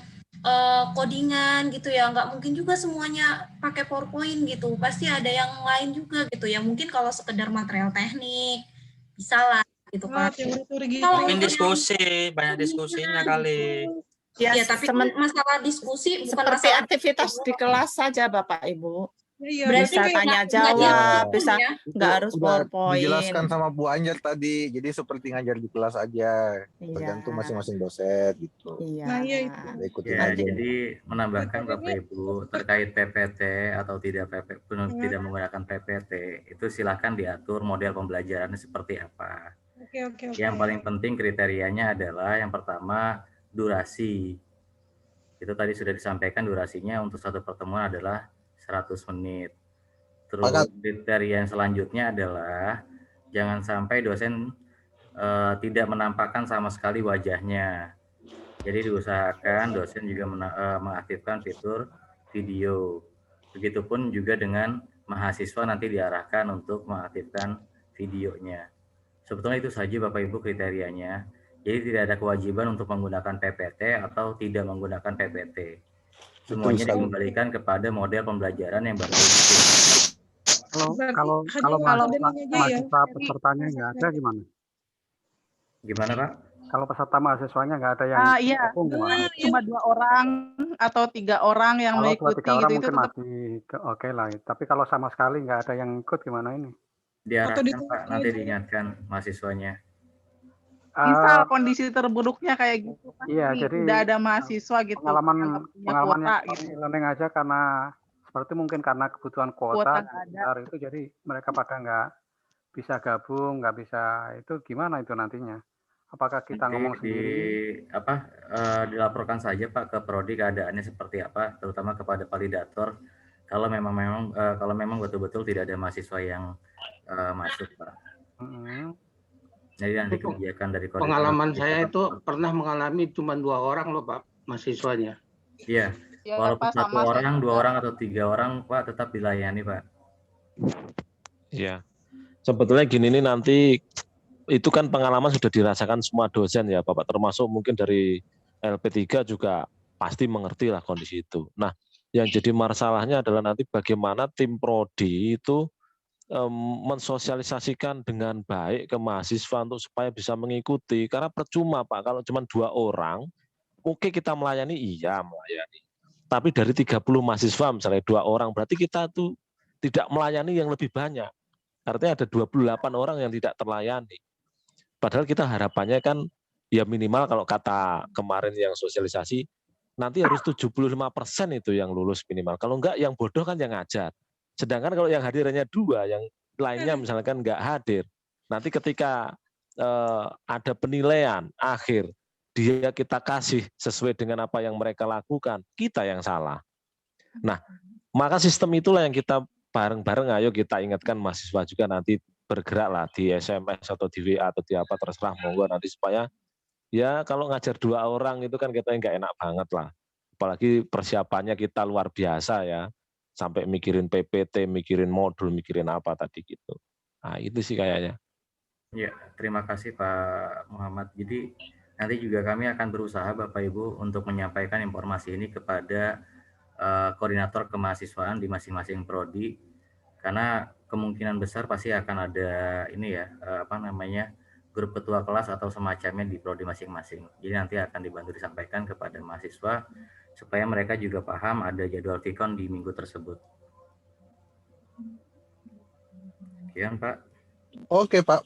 codingan gitu ya, nggak mungkin juga semuanya pakai PowerPoint gitu. Pasti ada yang lain juga gitu ya. Mungkin kalau sekedar material teknik bisa lah gitu kan. Mungkin diskusi, banyak diskusinya kali. Ya, Ya, tapi kan masalah diskusi bukan seperti masalah aktivitas di kelas saja Bapak Ibu. Iya, Bisa tanya jawab, bisa nggak harus Udah PowerPoint. dijelaskan sama Bu Anjar tadi, jadi seperti ngajar di kelas aja, tergantung masing-masing dosen gitu. Iya. Nah, iya itu. Ikutin Ya, aja. jadi menambahkan Bapak Ibu terkait PPT atau tidak tidak menggunakan PPT, itu silakan diatur model pembelajarannya seperti apa. Oke. Yang paling penting kriterianya adalah yang pertama durasi. Itu tadi sudah disampaikan, durasinya untuk satu pertemuan adalah 100 menit. Terus kriteria yang selanjutnya adalah jangan sampai dosen tidak menampakkan sama sekali wajahnya. Jadi diusahakan dosen juga mengaktifkan fitur video. Begitupun juga dengan mahasiswa nanti diarahkan untuk mengaktifkan videonya. Sebetulnya itu saja Bapak Ibu kriterianya. Jadi tidak ada kewajiban untuk menggunakan PPT atau tidak menggunakan PPT. Semuanya dikembalikan kepada model pembelajaran yang baru. Kalau mahasiswa pesertanya nggak ada gimana? Gimana Pak? Kalau peserta mahasiswanya nggak ada yang Iya, gimana? cuma 2 orang atau 3 orang yang Kalau mengikuti 3 orang gitu, itu mungkin tetap masih oke lah. Tapi kalau sama sekali nggak ada yang ikut gimana ini? Atau gitu. di Diarahkan Pak, nanti diingatkan mahasiswanya. Misal kondisi terburuknya kayak gitu kan, Iya, nih, jadi udah ada mahasiswa gitu pengalaman yang nggak punya pengalaman kuota yang gitu, e-learning aja karena seperti mungkin karena kebutuhan kuota kuota nggak ada. besar itu, jadi mereka pada nggak bisa gabung, nggak bisa itu gimana itu nantinya? Apakah kita Nanti ngomong sendiri? dilaporkan saja Pak ke prodi keadaannya seperti apa, terutama kepada validator. Kalau memang betul-betul tidak ada mahasiswa yang masuk Pak. Jadi nanti Itu kebijakan dari koordinator. pengalaman saya itu pernah mengalami cuma 2 orang loh Pak mahasiswanya. Iya, Ya, walaupun Pak, 1 sama saya orang, 2 juga. orang atau 3 orang Pak tetap dilayani Pak. Iya. Sebetulnya gini nih, nanti itu kan pengalaman sudah dirasakan semua dosen ya Bapak, termasuk mungkin dari LP3 juga pasti mengerti lah kondisi itu. Nah, yang jadi masalahnya adalah nanti bagaimana tim prodi itu mensosialisasikan dengan baik ke mahasiswa untuk supaya bisa mengikuti. Karena percuma Pak, kalau cuma 2 orang, oke kita melayani, iya melayani. Tapi dari 30 mahasiswa misalnya 2 orang, berarti kita tuh tidak melayani yang lebih banyak. Artinya ada 28 orang yang tidak terlayani. Padahal kita harapannya kan ya minimal kalau kata kemarin yang sosialisasi, nanti harus 75% itu yang lulus minimal. Kalau enggak yang bodoh kan yang ngajar. Sedangkan kalau yang hadir hanya 2, yang lainnya misalkan enggak hadir, nanti ketika ada penilaian akhir, dia kita kasih sesuai dengan apa yang mereka lakukan, kita yang salah. Nah, maka sistem itulah yang kita bareng-bareng ayo kita ingatkan mahasiswa juga nanti bergeraklah di SMS atau di WA atau di apa terserah monggo nanti supaya ya kalau ngajar 2 orang itu kan kita nggak enak banget lah. Apalagi persiapannya kita luar biasa ya. Sampai mikirin PPT, mikirin modul, mikirin apa tadi gitu. Nah, itu sih kayaknya. Ya, terima kasih Pak Muhammad. Jadi nanti juga kami akan berusaha Bapak Ibu untuk menyampaikan informasi ini kepada koordinator kemahasiswaan di masing-masing prodi, karena kemungkinan besar pasti akan ada ini ya grup ketua kelas atau semacamnya di prodi masing-masing. Jadi nanti akan dibantu disampaikan kepada mahasiswa supaya mereka juga paham ada jadwal Vicon di minggu tersebut. Sekian Pak. Oke Pak.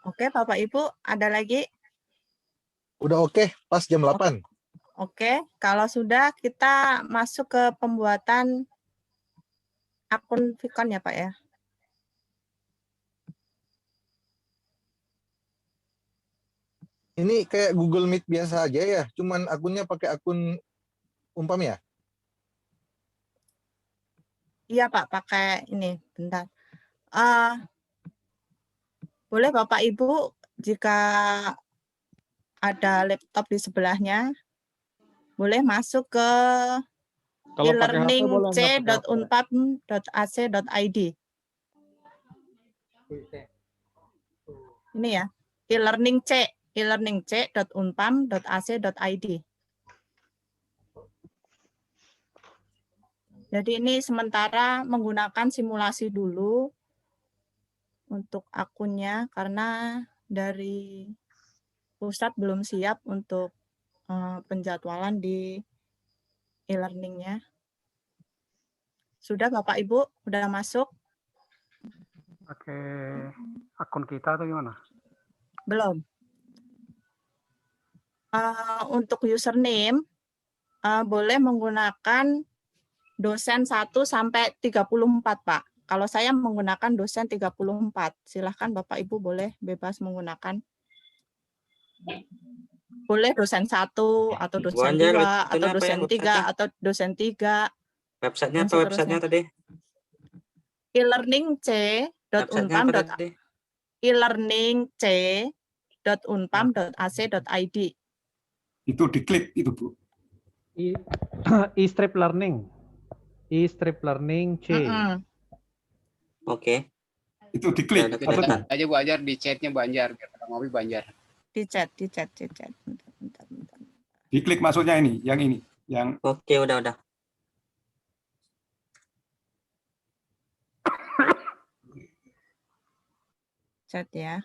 Oke Bapak Ibu, ada lagi? Udah oke, pas jam 8. Oke, kalau sudah kita masuk ke pembuatan akun Vicon ya Pak ya. Ini kayak Google Meet biasa aja ya, cuman akunnya pakai akun Umpam ya? Iya Pak, pakai ini, bentar. Boleh Bapak Ibu, jika ada laptop di sebelahnya, boleh masuk ke e-learning.c.unpam.ac.id. Ini ya, e-learning.c.unpam.ac.id. Jadi ini sementara menggunakan simulasi dulu untuk akunnya karena dari pusat belum siap untuk penjadwalan di e-learning-nya. Sudah Bapak Ibu, udah masuk? Oke, akun kita atau gimana? Belum. Untuk username, boleh menggunakan dosen 1 sampai 34, Pak. Kalau saya menggunakan dosen 34, silahkan Bapak Ibu boleh bebas menggunakan. Boleh dosen 1 atau dosen 2 atau dosen 3 atau dosen 3. Websitenya apa websitenya tadi? e-learning.c.unpam.ac.id. Itu diklik itu Bu. E-strip learning. E-strip learning C. Oke. Itu diklik. Apa aja Bu Anjar di chatnya Bu Anjar, biar pada ngopi Bu Anjar. Di chat. Bentar. Diklik maksudnya ini, yang ini, yang. Oke, udah. Chat ya.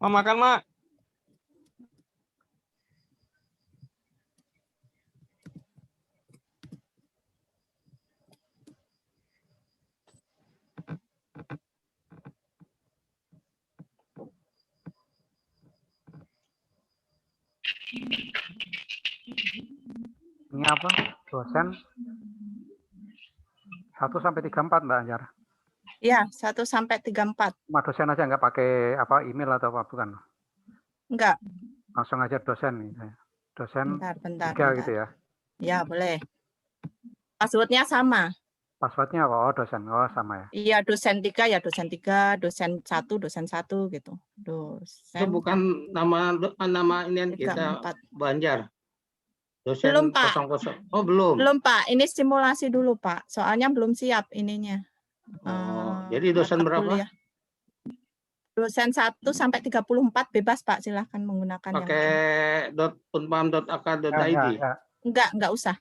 Mak, makan, Mak. Ini apa? Dosen 1 sampai 34 Mbak Anjar. Ya, 1 sampai 34. Cuma dosen aja nggak pakai apa email atau apa bukan? Enggak. Langsung aja dosen nih. Dosen Bentar. 3 gitu ya. Ya, boleh. Passwordnya sama. Passwordnya apa? Oh, dosen. Oh, sama ya. Iya, dosen 3 ya dosen 3, dosen 1 gitu. Itu Dosen bukan nama ini 3, kita 4. Banjar. Dosen Belum, Pak. 00. Oh, belum. Belum, Pak. Ini simulasi dulu, Pak. Soalnya belum siap ininya. Jadi dosen mata berapa? kuliah. Dosen 1 sampai 34 bebas, Pak. Silahkan menggunakan yang Pakai .unpam.ak.id. Enggak usah.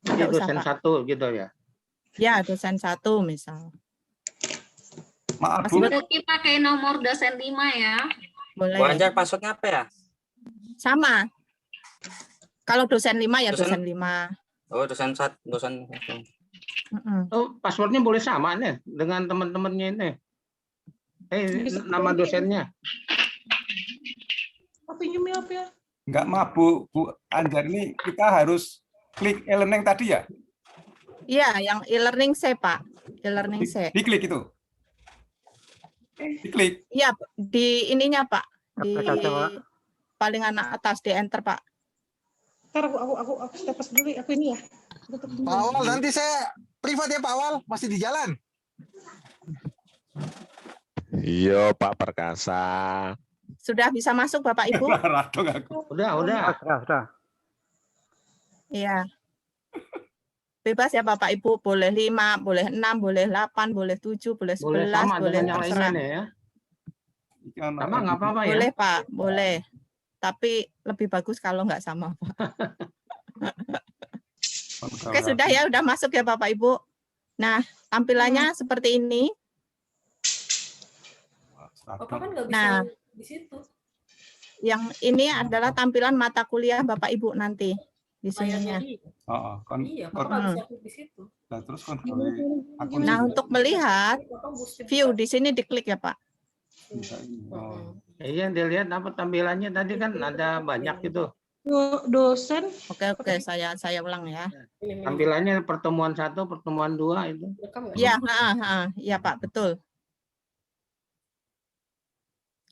Jadi Enggak usah, dosen Pak. 1 gitu ya. Ya, dosen 1 misal. Maaf, Bu. Berarti pakai nomor dosen 5 ya. Boleh. Bu Anjar passwordnya apa ya? Sama. Kalau dosen 5 ya Dosen- dosen 5. Oh, dosen 1, dosen 1. Oh, passwordnya boleh sama nih dengan teman-temannya ini. Nama dosennya. Apa ini apa ya? Enggak, maaf Bu Anjar, ini kita harus klik e-learning tadi ya? Iya, yang e-learning C, Pak. E-learning C. Diklik itu. Diklik. Iya, di ininya, Pak. Di Ketik aja, Pak. paling atas di enter, Pak. Ntar aku step dulu. Aku ini ya. Pak Awal, nanti saya privat ya Pak Awal, masih di jalan. Iya Pak Perkasa. Sudah bisa masuk Bapak Ibu? Udah. Iya. Bebas ya Bapak Ibu, boleh 5, boleh 6, boleh 8, boleh 7, boleh 11, Boleh sama boleh dengan yang terserah. lainnya ya. Sama nggak apa-apa ya. Boleh Pak, boleh. Tapi lebih bagus kalau nggak sama Pak. Oke, sudah ya, udah masuk ya Bapak Ibu. Nah, tampilannya seperti ini. Bapak kan nggak bisa Nah, di situ. yang ini adalah tampilan mata kuliah Bapak Ibu nanti di sininya. Kan, Iya, Bapak nggak bisa klik di situ. Nah, terus kan akun Nah, untuk melihat view di sini diklik ya Pak. Iya, dilihat apa tampilannya tadi kan ada banyak itu. Dosen. Oke, saya ulang ya. Tampilannya pertemuan 1, pertemuan 2 itu. Iya, iya Pak, betul.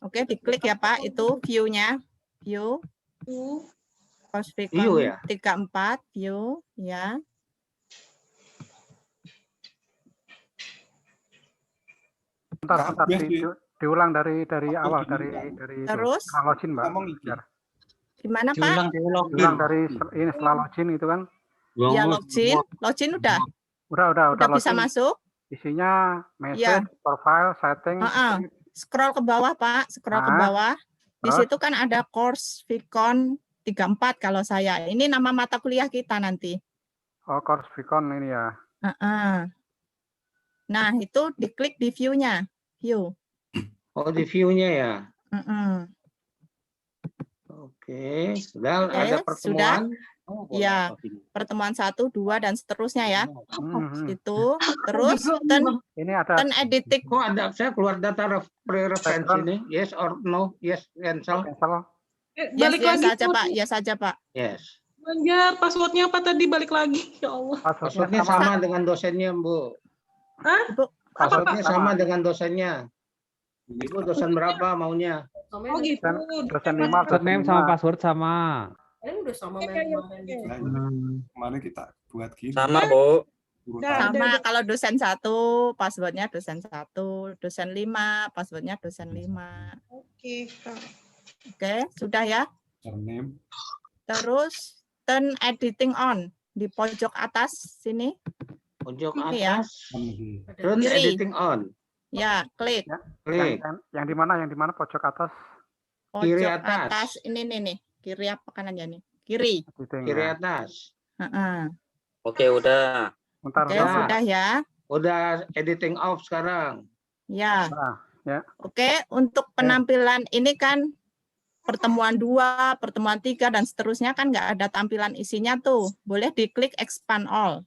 Oke, diklik ya Pak, itu view-nya. View. View ya? 34, view, ya. Bentar, diulang dari awal, dari Terus? setelah login, Mbak. Gimana Pak? Diulang dari ini setelah login itu kan? Ya, login udah. Udah Bisa login. masuk? Isinya message, Ya. profile, setting. Scroll ke bawah Pak, scroll ke bawah. Di Terus? situ kan ada course Vicon 34 kalau saya. Ini nama mata kuliah kita nanti. Oh, course Vicon ini ya. Nah, itu diklik di view-nya. View. Oh, di view-nya ya. Oke, sudah ada pertemuan. Oh, Ya, pertemuan 1, 2 dan seterusnya ya. Itu terus ini ada editing. Oh, ada saya keluar data preference ini. Yes or no? Yes, cancel. Balik lagi saja Pak, ya saja Pak. Yes. Banjar, passwordnya apa tadi? Balik lagi. Ya Allah. Passwordnya sama dengan dosennya, Bu. Hah? Passwordnya sama dengan dosennya. Ibu dosen berapa maunya? Oh gitu. Dosen 5, Username sama password sama. Udah sama Kemarin kita buat gini. Sama, Bu. Sama kalau dosen 1, passwordnya dosen 1, dosen 5, passwordnya dosen 5. Oke, Kak. Oke, sudah ya. Username. Terus turn editing on di pojok atas sini. Pojok Ini ya. atas. Turn Kiri. editing on. Ya, klik. Klik. Yang di mana? Yang di mana pojok atas? Kiri Pojok atas. Ini nih. Kiri apa kanan ya nih? Kiri. Kiri atas. Oke, udah. Oke, sudah ya. Udah editing off sekarang. Ya. Ya. Oke, untuk penampilan ini kan pertemuan 2, pertemuan 3, dan seterusnya kan nggak ada tampilan isinya tuh. Boleh diklik expand all.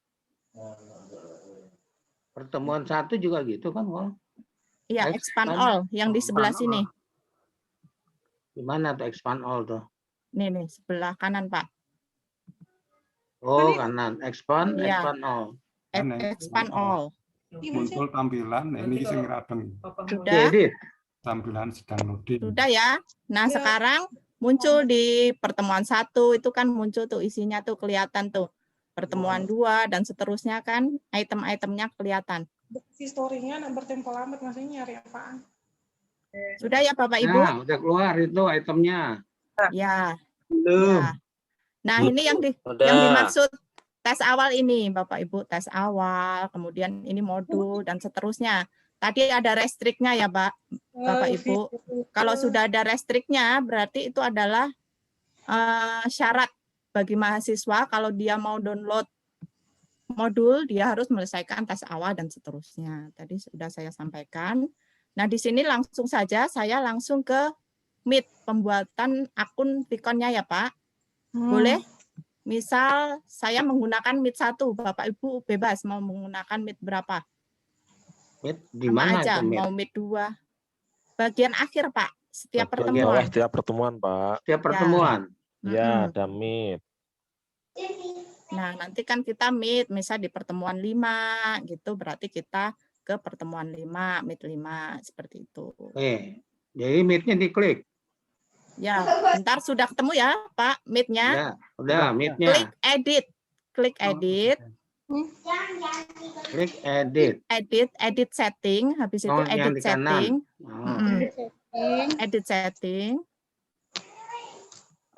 Pertemuan 1 juga gitu kan, Wal? Iya, expand all yang di sebelah sini. Di mana tuh expand all tuh? Nih, sebelah kanan, Pak. Oh, kanan. Expand Iya. all. Expand all. Muncul tampilan, ini sing radeng. Sudah? Tampilan sedang loading. Sudah ya. Nah, sekarang muncul di pertemuan 1 itu kan muncul tuh isinya tuh kelihatan tuh. Pertemuan 2 dan seterusnya kan item-itemnya kelihatan. Historinya nomor tempo lambat maksudnya nyari apaan? Sudah ya Bapak Ibu? Nah, udah keluar itu itemnya. Ya. Belum. Ya. Nah, ini yang dimaksud tes awal ini, Bapak Ibu, tes awal, kemudian ini modul dan seterusnya. Tadi ada restriknya ya, Bapak Ibu. Kalau sudah ada restriknya, berarti itu adalah syarat bagi mahasiswa kalau dia mau download modul, dia harus menyelesaikan tes awal dan seterusnya. Tadi sudah saya sampaikan. Nah, di sini langsung saja saya langsung ke Meet, pembuatan akun Pikonnya ya, Pak. Boleh? Misal saya menggunakan Meet 1, Bapak Ibu bebas mau menggunakan Meet berapa? Meet di mana aja, itu Meet? mau Meet 2. Bagian akhir, Pak. Setiap Bagian pertemuan. bawah setiap pertemuan, Pak. Setiap pertemuan. Ya, ada Meet. Nah, nanti kan kita Meet, misal di pertemuan 5 gitu, berarti kita ke pertemuan 5, Meet 5, seperti itu. Jadi Meet-nya diklik. Ya, bentar sudah ketemu ya, Pak, Meet-nya. Udah Meet-nya. Klik edit. Klik edit. Klik edit. Edit setting, habis itu yang edit di kanan. setting. Edit setting.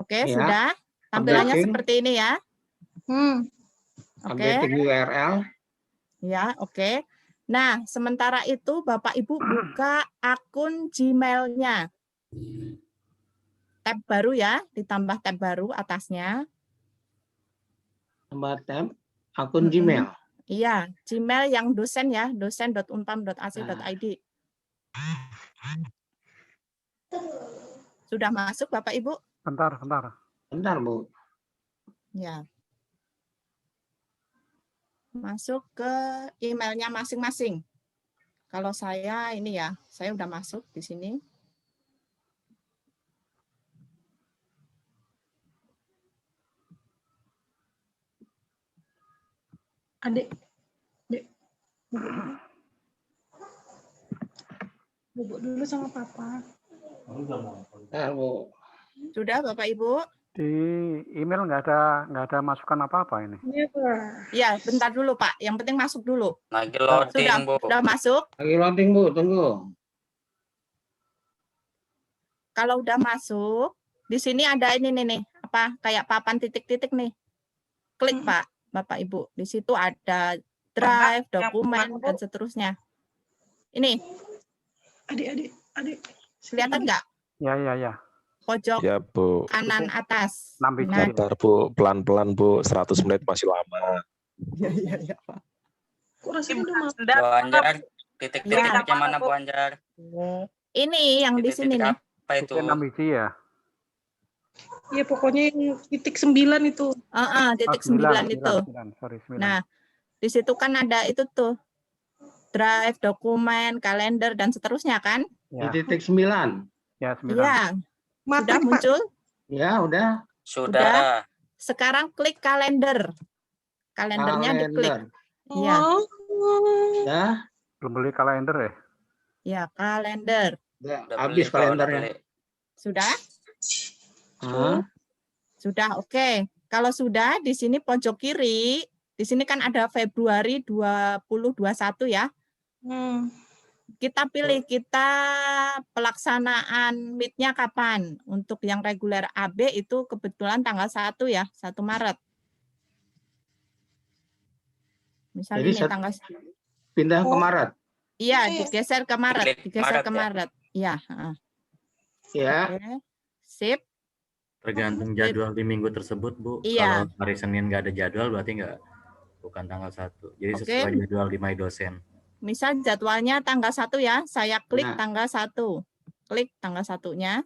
Oke, Ya. sudah. Tampilannya Updating. seperti ini ya. Oke. Updating URL. Ya, oke. Nah, sementara itu Bapak Ibu buka akun Gmail-nya. Tab baru ya, ditambah tab baru atasnya. Tambah tab akun Gmail. Iya, Gmail yang dosen ya, dosen.unpam.ac.id. Sudah masuk Bapak Ibu? Bentar. Bentar, Bu. Ya. Masuk ke emailnya masing-masing. Kalau saya ini ya, saya udah masuk di sini. Adik. Bubuk dulu sama papa. Bu. Sudah Bapak Ibu? Di email nggak ada masukan apa-apa ini. Ya, bentar dulu Pak. Yang penting masuk dulu. Lagi loading, Bu. Sudah masuk? Lagi loading, Bu. Tunggu. Kalau udah masuk, di sini ada ini nih, apa kayak papan titik-titik nih. Klik Pak, Bapak Ibu. Di situ ada drive, dokumen, dan seterusnya. Ini. Adik. Kelihatan nggak? Ya. Pojok Ya, Bu. kanan atas. Sabar, Bu. Pelan-pelan, Bu. 100 menit masih lama. Iya, Pak. Kok rasanya udah mau? Bu Anjar, titik-titiknya mana Bu Anjar? Ini yang di sini nih. Apa itu? 6 biji ya? Iya, pokoknya yang titik 9 itu. Titik 9 itu. 9. Nah, di situ kan ada itu tuh. Drive, dokumen, kalender, dan seterusnya kan? Di titik 9. Ya, 9. Iya. Sudah muncul? Ya, udah. Sudah. Sekarang klik kalender. Kalendernya diklik. Iya. Ya. Belum beli kalender ya? Ya, kalender. Habis kalendernya. Sudah? Sudah, oke. Kalau sudah, di sini pojok kiri, di sini kan ada Februari 2021 ya. Kita pilih kita pelaksanaan Meet-nya kapan. Untuk yang reguler AB itu kebetulan tanggal 1 ya, 1 Maret. Misalnya ini tanggal pindah ke Maret. Iya, digeser ke Maret, Maret. Iya, Ya. Oke. Sip. Tergantung jadwal di minggu tersebut, Bu. Iya. Kalau hari Senin nggak ada jadwal, berarti bukan tanggal 1. Jadi sesuai jadwal di My Dosen. misal jadwalnya tanggal 1 ya, saya klik Nah. tanggal 1. Klik tanggal 1-nya.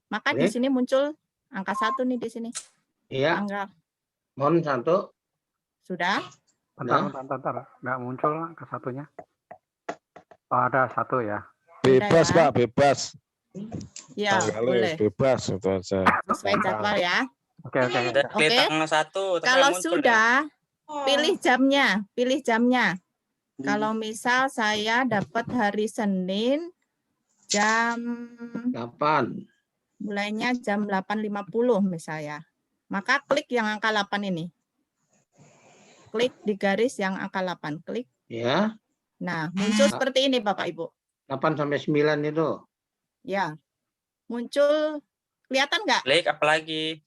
Maka di Klik. sini muncul angka 1 nih di sini. Iya. Tanggal. Mohon satu. Sudah? Bentar. Nggak muncul ke satunya. Oh, ada 1 ya. Bebas, ya? Pak, bebas. Ya, Tanggalnya boleh. bebas itu aja. Sesuai jadwal ya. Oke. Udah klik Oke. tanggal 1. Kalau sudah, pilih jamnya. Kalau misal saya dapat hari Senin jam 8. mulainya jam 8.50 misalnya. Maka klik yang angka 8 ini. Klik di garis yang angka 8. Klik. Ya. Nah, muncul seperti ini Bapak Ibu. 8 sampai 9 itu. Ya. Muncul, kelihatan nggak? Klik apa lagi?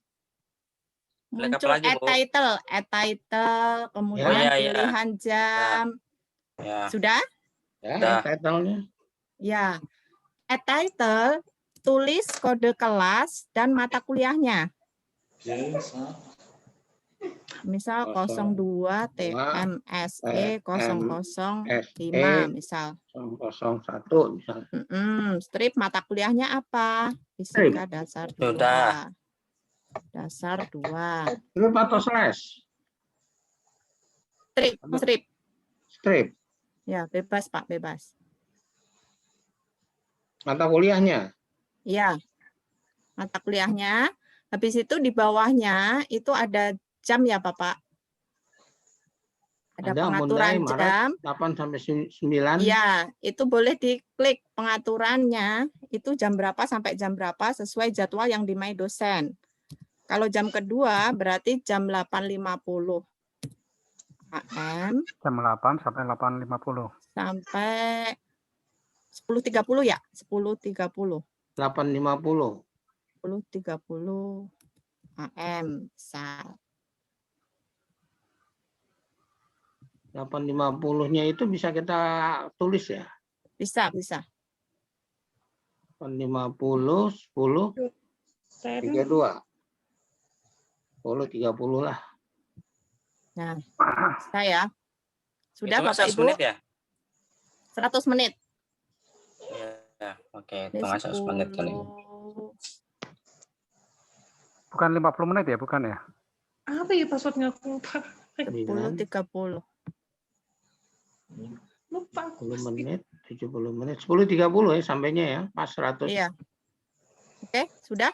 Klik apa Muncul lagi, Bu? add title, kemudian iya. pilihan jam. Ya. Sudah? Ya, title-nya. Ya. Add title, tulis kode kelas dan mata kuliahnya. Misal 02 TMSE 005 misal. 001 misal. Strip mata kuliahnya apa? Strip. Fisika dasar 2. Sudah. Dasar 2. Strip atau slash? Strip. Strip. Ya, bebas Pak, bebas. Mata kuliahnya? Ya. Mata kuliahnya. Habis itu di bawahnya itu ada jam ya Bapak. Ada pengaturan Mundai, jam. Maret, 8 sampai 9. Ya, itu boleh diklik pengaturannya. Itu jam berapa sampai jam berapa sesuai jadwal yang dimai dosen. Kalau jam kedua berarti jam 8.50 AM. Jam 8 sampai 8.50. Sampai 10.30 ya? 10.30. 8.50. 10.30 AM. 8.50-nya itu bisa kita tulis ya? Bisa. 8.50, 10, 32. 10.30 lah. Nah, saya sudah Itu Bapak 100 Ibu? menit ya? 100 menit. Ya, oke. Tengah 100 menit kali. Bukan 50 menit ya, bukan ya? Apa ya passwordnya aku lupa. 10.30. Lupa. 10 menit, 70 menit. 10.30 ya sampainya ya, pas 100. Iya. Oke, sudah?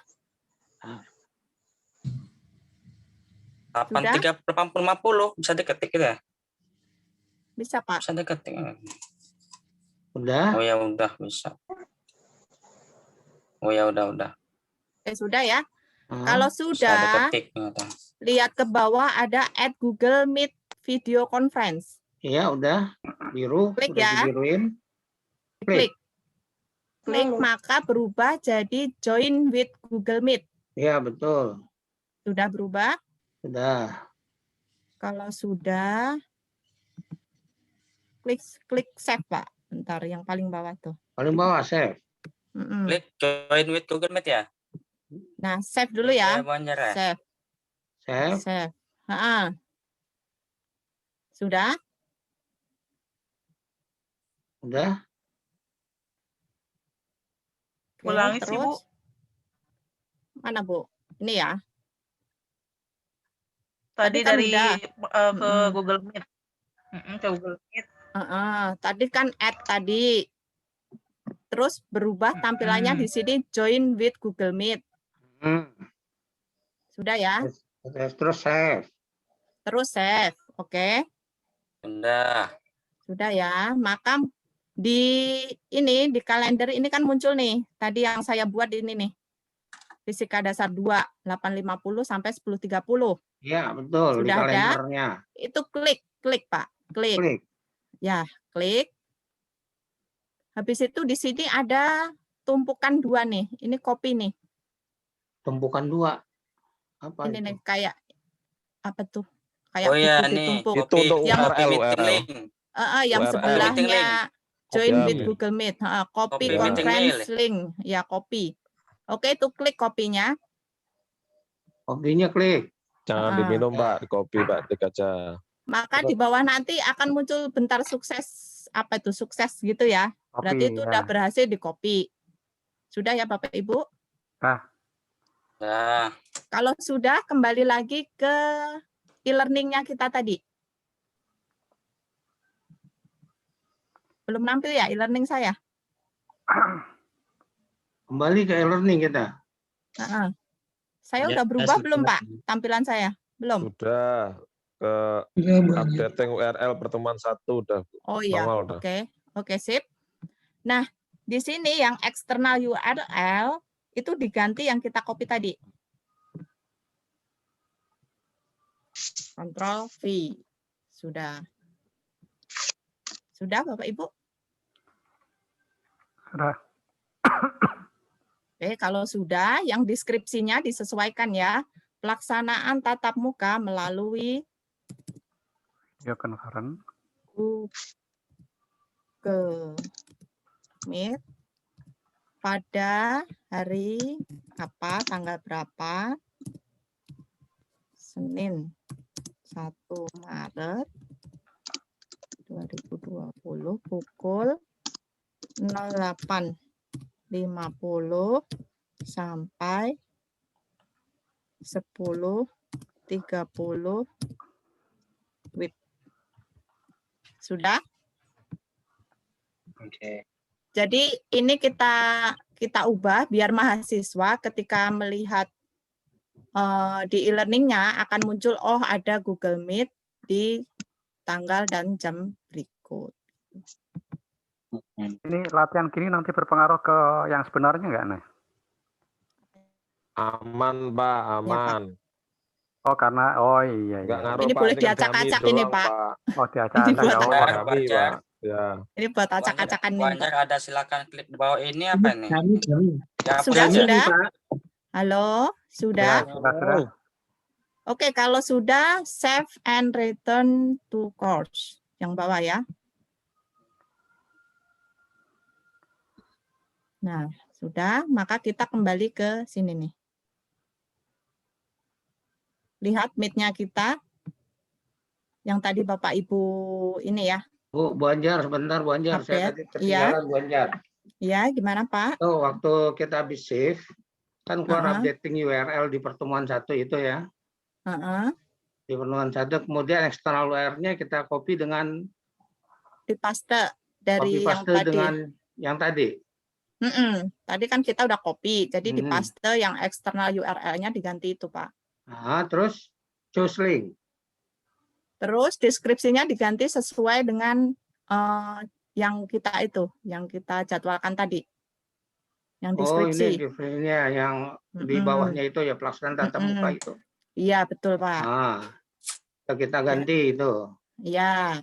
80 bisa diketik gitu ya? Bisa, Pak. Bisa diketik. Udah? Oh ya udah bisa. Oh ya udah. Sudah ya. Kalau sudah, diketik. lihat ke bawah ada add Google Meet video conference. Iya, udah. Biru, Klik udah ya. dibiruin. Klik, maka berubah jadi join with Google Meet. Iya, betul. Sudah berubah? Sudah. Kalau sudah, klik save, Pak. Bentar, yang paling bawah tuh. Paling bawah, save. Klik join with Google Meet ya? Nah, save dulu ya. Save. Save. Sudah? Udah. Oke, Ulangi sih, Bu. terus. Mana, Bu? Ini ya. Tadi kan dari udah. ke Google Meet. Ke Google Meet. Tadi kan add tadi. Terus berubah tampilannya di sini join with Google Meet. Sudah ya? Terus save. Terus save. Oke. Sudah ya. Maka di kalender ini kan muncul nih. Tadi yang saya buat ini nih. Fisika dasar 2, 8.50 sampai 10.30. Iya, betul. Sudah di kalendernya. ada? Itu klik, Pak. Klik. Ya, klik. Habis itu di sini ada tumpukan 2 nih. Ini copy nih. Tumpukan 2. Apa ini itu? nih kayak apa tuh? Kayak Oh ya buku nih. ditumpuk. Itu untuk yang URL. yang URL. sebelahnya join Copy with link. Google Meet. Copy Copy meeting conference mail. link. Ya, copy. Oke, itu klik kopinya. Kopinya klik. Jangan diminum, Pak. Kopi, Pak. Tik aja. Maka di bawah nanti akan muncul bentar sukses apa itu sukses gitu ya. Berarti itu udah ya. berhasil di copy. Sudah ya Bapak Ibu? Nah, Ya. Kalau sudah, kembali lagi ke e-learning-nya kita tadi. Belum nampil ya e-learning saya? Kembali ke e-learning kita. Heeh. Saya Ya, udah berubah sudah. belum Pak tampilan saya? Belum? Sudah ke updating URL pertemuan 1 udah Oh iya, nongol udah. oke. Oke, sip. Nah, di sini yang eksternal URL itu diganti yang kita copy tadi. Ctrl V. Sudah. Sudah Bapak Ibu? Sudah. Oke, kalau sudah, yang deskripsinya disesuaikan ya. Pelaksanaan tatap muka melalui Video conference. Google Meet pada hari apa, tanggal berapa, Senin 1 Maret 2020 pukul 08.50 sampai 10.30 WIB. Sudah? Oke. Jadi ini kita ubah biar mahasiswa ketika melihat di e-learning-nya akan muncul, oh ada Google Meet di tanggal dan jam berikut. Ini latihan gini nanti berpengaruh ke yang sebenarnya nggak nih? Aman Pak, aman. Oh karena, oh iya. Nggak iya. ngaruh Ini Pak, boleh ini kan diacak-acak dummy ini doang, Pak. Oh Ini diacak-acak buat ya. Oh, Dummy Banjar. Pak. Ya. Ini buat acak-acakan ini Banjar Pak. ada, silakan klik di bawah ini apa ini? Dihapus Sudah, aja. sudah? Halo, sudah? Sudah. Oke, kalau sudah, save and return to course. Yang bawah ya. Nah, sudah, maka kita kembali ke sini nih. Lihat Meet-nya kita. Yang tadi Bapak Ibu ini ya. Bu, Bu Anjar, sebentar Bu Anjar. Saya tadi ketinggalan Bu Anjar. Iya, gimana Pak? Tuh, waktu kita habis save, kan keluar updating URL di pertemuan 1 itu ya. Di pertemuan 1, kemudian eksternal URL-nya kita copy dengan dipaste dari yang paste tadi. dengan yang tadi. Tadi kan kita udah copy, jadi dipaste yang eksternal URL-nya diganti itu Pak. Nah, terus choose link. Terus deskripsinya diganti sesuai dengan yang kita itu, yang kita jadwalkan tadi. Yang deskripsi. Oh, ini deskripsinya yang di bawahnya itu ya, pelaksanaan tatap muka itu. Iya, betul Pak. Nah, kita ganti itu. Iya.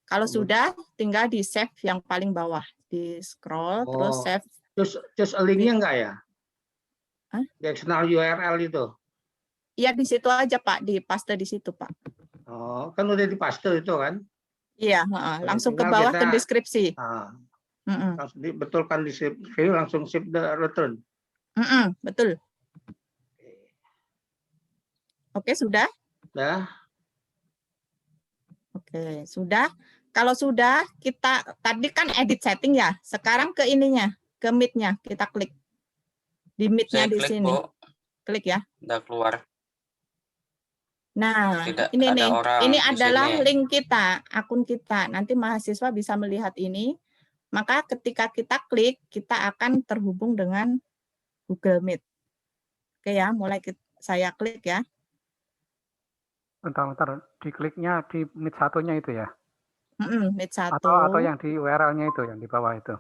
Kalau sudah, tinggal di save yang paling bawah. Di scroll, terus save. Terus linknya enggak ya? Di eksternal URL itu? Iya, di situ aja Pak, di paste di situ Pak. Oh, kan udah dipaste itu kan? Iya, langsung ke bawah ke deskripsi. Langsung dibetulkan di deskripsi, langsung save the return. Betul. Oke, sudah? Sudah. Oke, sudah. Kalau sudah, kita tadi kan edit setting ya. Sekarang ke ininya, ke Meet-nya kita klik. Di Meet-nya di klik, sini. Bu. Klik ya. Udah keluar. Nah, Tidak ini ada nih. orang Ini di adalah sini. link kita, akun kita. Nanti mahasiswa bisa melihat ini. Maka ketika kita klik, kita akan terhubung dengan Google Meet. Oke ya, mulai saya klik ya. Bentar, dikliknya di Meet 1-nya itu ya? Meet 1. Atau yang di URL-nya itu, yang di bawah itu?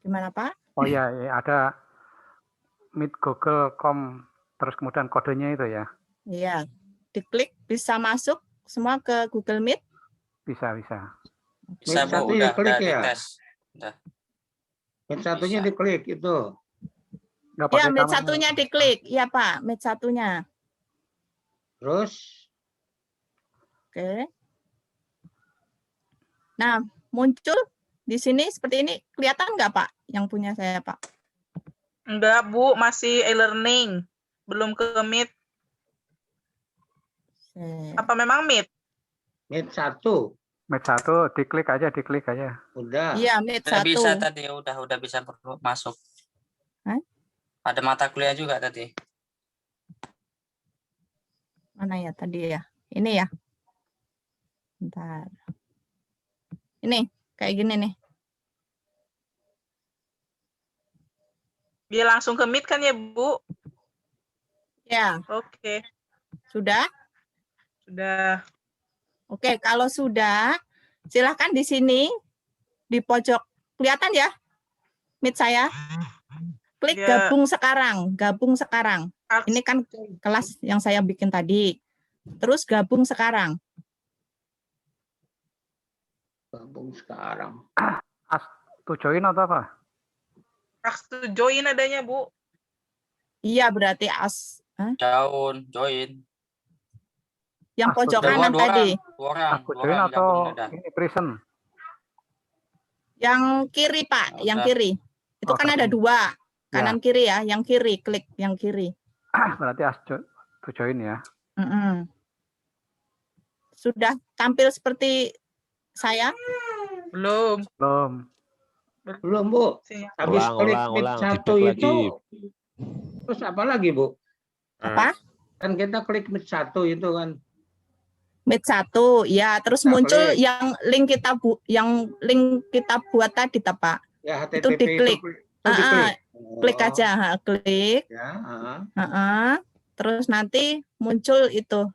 Gimana Pak? Oh iya, ada Meet Google.com, terus kemudian kodenya itu ya? Iya, diklik bisa masuk semua ke Google Meet? Bisa. Bisa Bu, udah ya? dites. Udah. Meet 1-nya diklik itu. Ya, Meet 1-nya diklik. Iya Pak, Meet 1-nya. Terus? Oke. Nah, muncul di sini seperti ini. Kelihatan nggak Pak yang punya saya Pak? Enggak Bu, masih e-learning. Belum ke Meet. Apa memang Meet? Meet 1. Meet 1 diklik aja. Udah. Iya, Meet Udah 1. bisa tadi, udah bisa masuk. Hah? Ada mata kuliah juga tadi. Mana ya tadi ya? Ini ya. Bentar. Ini kayak gini nih. Dia langsung ke Meet kan ya, Bu? Ya. Oke. Sudah? Sudah. Oke, kalau sudah, silahkan di sini, di pojok, kelihatan ya, Meet saya? Klik Ya. gabung sekarang. Ini kan kelas yang saya bikin tadi. Terus gabung sekarang. Gabung sekarang. To join atau apa? Ask to join adanya, Bu. Iya, berarti Join. yang pojok kanan tadi. Dua orang Join atau gabung udah. ini present? Yang kiri, Pak, yang kiri. Itu kan ada dua. Kanan kiri ya, yang kiri, klik yang kiri. Berarti to join ya. Sudah tampil seperti saya? Belum. Belum, Bu. Habis klik Meet 1 itu, terus apa lagi, Bu? Apa? Kan kita klik Meet 1 itu kan. Meet 1, ya. Terus muncul yang link kita buat tadi, Pak. Ya, itu HTTP diklik. diklik. Klik aja, klik. Ya, Terus nanti muncul itu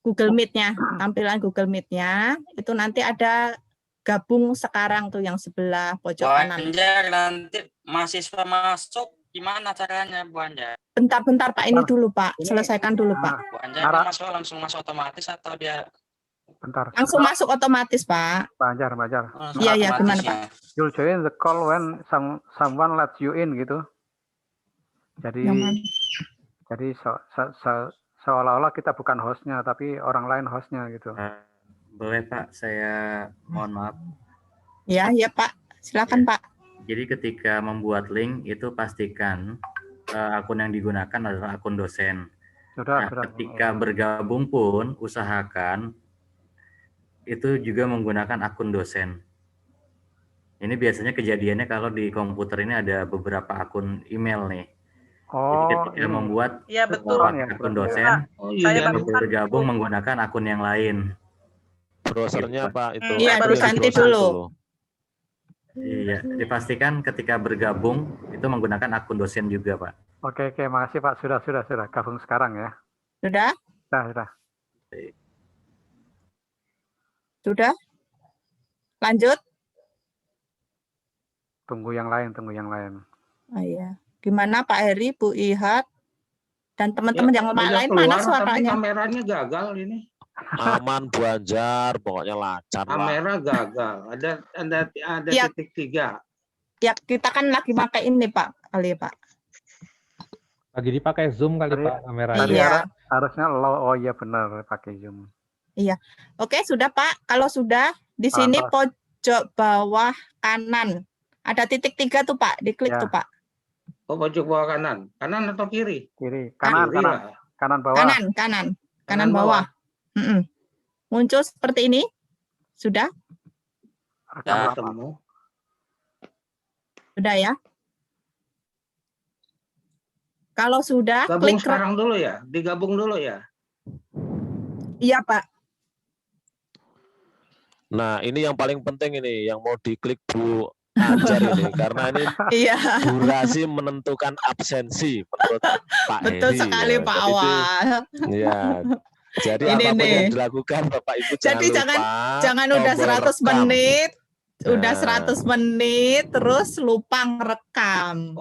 Google Meet-nya, tampilan Google Meet-nya. Itu nanti ada gabung sekarang tuh yang sebelah pojok kanan. Anjar, nanti mahasiswa masuk gimana caranya, Bu Anjar? Bentar, Pak. Ini dulu, Pak. Selesaikan dulu, Pak. Bu Anjar langsung masuk otomatis atau dia Bentar. Langsung masuk otomatis, Pak. Pak Anjar. Iya, gimana, Pak? You'll join the call when someone lets you in gitu. Jadi seolah-olah kita bukan hostnya, tapi orang lain hostnya gitu. Boleh Pak, saya mohon maaf. Ya, Pak. Silakan, Pak. Jadi ketika membuat link itu pastikan akun yang digunakan adalah akun dosen. Ketika bergabung pun usahakan itu juga menggunakan akun dosen. Ini biasanya kejadiannya kalau di komputer ini ada beberapa akun email nih. Jadi ketika membuat akun dosen, bergabung menggunakan akun yang lain. Browsernya Pak itu. Iya, harus ganti dulu. Iya, dipastikan ketika bergabung itu menggunakan akun dosen juga, Pak. Oke, makasih Pak. Sudah. Gabung sekarang ya. Sudah? Sudah? Lanjut? Tunggu yang lain. Oh iya. Gimana Pak Heri, Bu Ihat, dan teman-teman yang lain mana suaranya? Kameranya gagal ini. Aman Bu Anjar, pokoknya lancar lah. Kamera gagal. Ada Ya. titik 3. Ya, kita kan lagi pakai ini, Pak. Kali ya, Pak. Lagi dipakai Zoom kali Pak kameranya. Iya. Harusnya oh iya benar pakai Zoom. Iya. Oke, sudah Pak. Kalau sudah, di sini pojok bawah kanan. Ada titik 3 tuh Pak, diklik tuh Pak. Oh, pojok bawah kanan. Kanan atau kiri? Kiri. Kanan bawah. Kanan bawah. Muncul seperti ini. Sudah? Sudah ya? Kalau sudah, gabung klik sekarang dulu ya? Digabung dulu ya? Iya, Pak. Nah, ini yang paling penting ini, yang mau diklik Bu Anjar ini, karena ini durasi menentukan absensi menurut Pak Heri. Betul sekali ya. Pak Awal. Iya. Jadi apapun yang dilakukan Bapak Ibu jangan udah 100 menit. Udah 100 menit terus lupa ngerekam.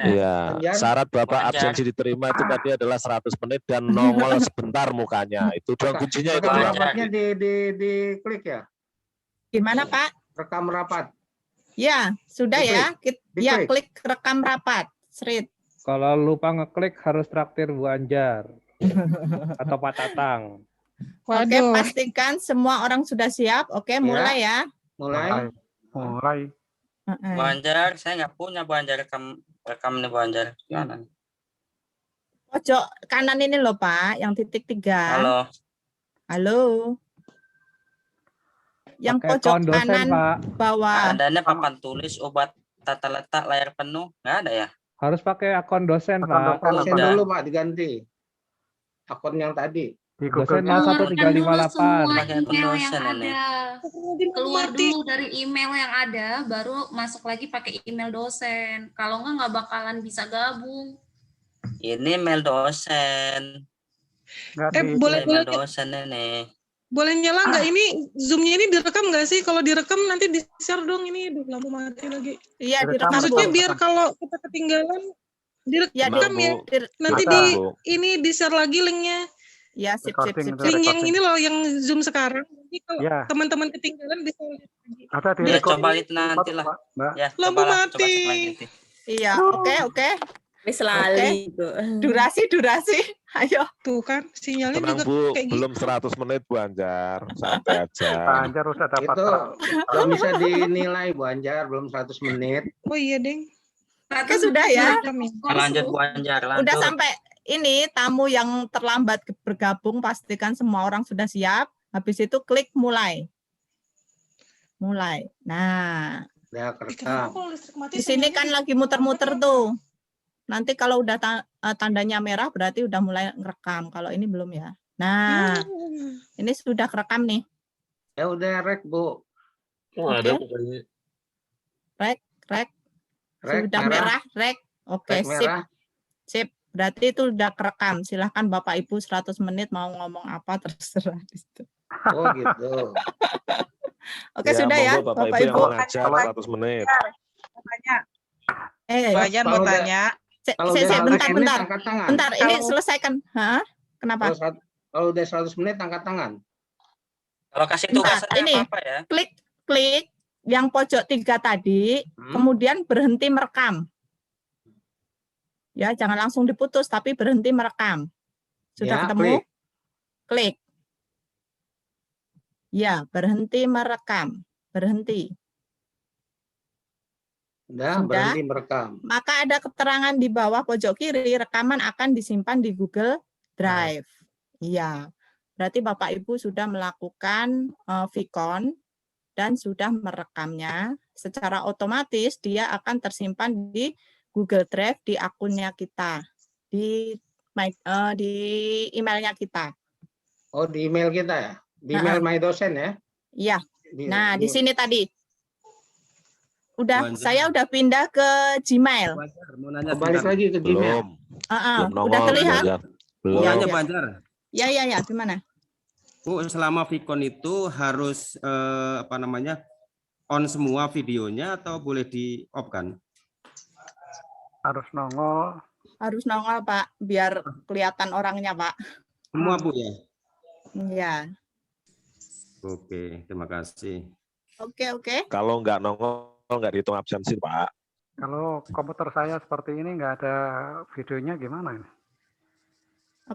Iya, syarat Bapak absensi diterima itu tadi adalah 100 menit dan nongol sebentar mukanya. Itu doang kuncinya itu. Rapatnya di klik ya? Gimana Pak? Rekam rapat. Ya, sudah ya. Ya, klik rekam rapat. Srit. Kalau lupa ngeklik harus traktir Bu Anjar atau Pak Tatang. Oke, pastikan semua orang sudah siap. Oke, mulai ya. Mulai. Bu Anjar, saya nggak punya Bu Anjar rekam nih Bu Anjar. Pojok kanan ini loh Pak, yang titik 3. Halo. Halo. Yang Pakai pojok akun dosen, kanan Pak. bawah. Adanya papan tulis obat tata letak layar penuh, nggak ada ya? Harus pakai akun dosen, Pak. Dosen dulu Pak diganti. Akun yang tadi. Di Dosen Keluarkan dulu 01358. semua Pakai akun email yang dosen ini. ada. Keluar dulu dari email yang ada, baru masuk lagi pakai email dosen. Kalau nggak bakalan bisa gabung. Ini mail dosen. Boleh Mail dosen ini. boleh nyala nggak ini Zoom-nya ini direkam nggak sih? Kalau direkam nanti di-share dong ini. Aduh, lampu mati lagi. Iya, direkam, Maksudnya Bu. biar kalau kita ketinggalan direkam ya. Nanti ini di-share lagi linknya. Ya, sip. Link yang ini loh, yang Zoom sekarang. Jadi kalau Ya. teman-teman ketinggalan bisa lihat lagi. Ada di Ya, record. coba itu nanti lah. Ya, Lampu cobalah, mati. coba selanjutnya. Iya, oke. Wis lali itu. Durasi. Ayo. Tuh kan, sinyalnya Tenang juga Bu, kayak gitu. belum 100 menit Bu Anjar. Santai aja. Anjar udah dapat. Itu belum bisa dinilai Bu Anjar, belum 100 menit. Oh iya, Deng. Oke, sudah ya. Lanjut Bu Anjar, lanjut. Udah sampai ini tamu yang terlambat bergabung, pastikan semua orang sudah siap. Habis itu klik mulai. Nah, Ya, kerekam. di sini kan lagi muter-muter tuh. Nanti kalau udah tandanya merah berarti udah mulai ngerekam. Kalau ini belum ya. Nah, ini sudah kerekam nih. Ya udah rek Bu. Oke. Rek. Rek, Sudah merah, rek. Oke, Rek merah. sip. Berarti itu udah kerekam. Silahkan Bapak Ibu 100 menit mau ngomong apa terserah di situ. Oh gitu. Oke, sudah ya, monggo Bapak Ibu yang Ibu. mengajar 100 menit. Bu Anjar mau tanya. Kalau udah 100 menit, bentar. angkat tangan. Bentar, ini selesaikan. Hah? Kenapa? Kalau udah 100 menit, angkat tangan. Kalau kasih Bentar, tugasnya ini apa ya? klik yang pojok 3 tadi, kemudian berhenti merekam. Ya, jangan langsung diputus, tapi berhenti merekam. Sudah Ya, ketemu? Klik. Ya, berhenti merekam. Berhenti. Udah, berhenti merekam. Maka ada keterangan di bawah pojok kiri, rekaman akan disimpan di Google Drive. Iya. Berarti Bapak Ibu sudah melakukan Vicon dan sudah merekamnya. Secara otomatis dia akan tersimpan di Google Drive di akunnya kita, di emailnya kita. Oh, di email kita ya? Di email My Dosen ya? Iya. Nah, di sini tadi. Saya udah pindah ke Gmail. Balik lagi ke Gmail. Udah terlihat? Belum. Tanya Banjar. Ya, gimana? Bu, selama Vicon itu harus on semua videonya atau boleh di off kan? Harus nongol. Harus nongol, Pak, biar kelihatan orangnya, Pak. Semua Bu ya? Iya. Oke, terima kasih. Oke. Kalau nggak nongol, nggak dihitung absensi, Pak. Kalau komputer saya seperti ini nggak ada videonya gimana ini?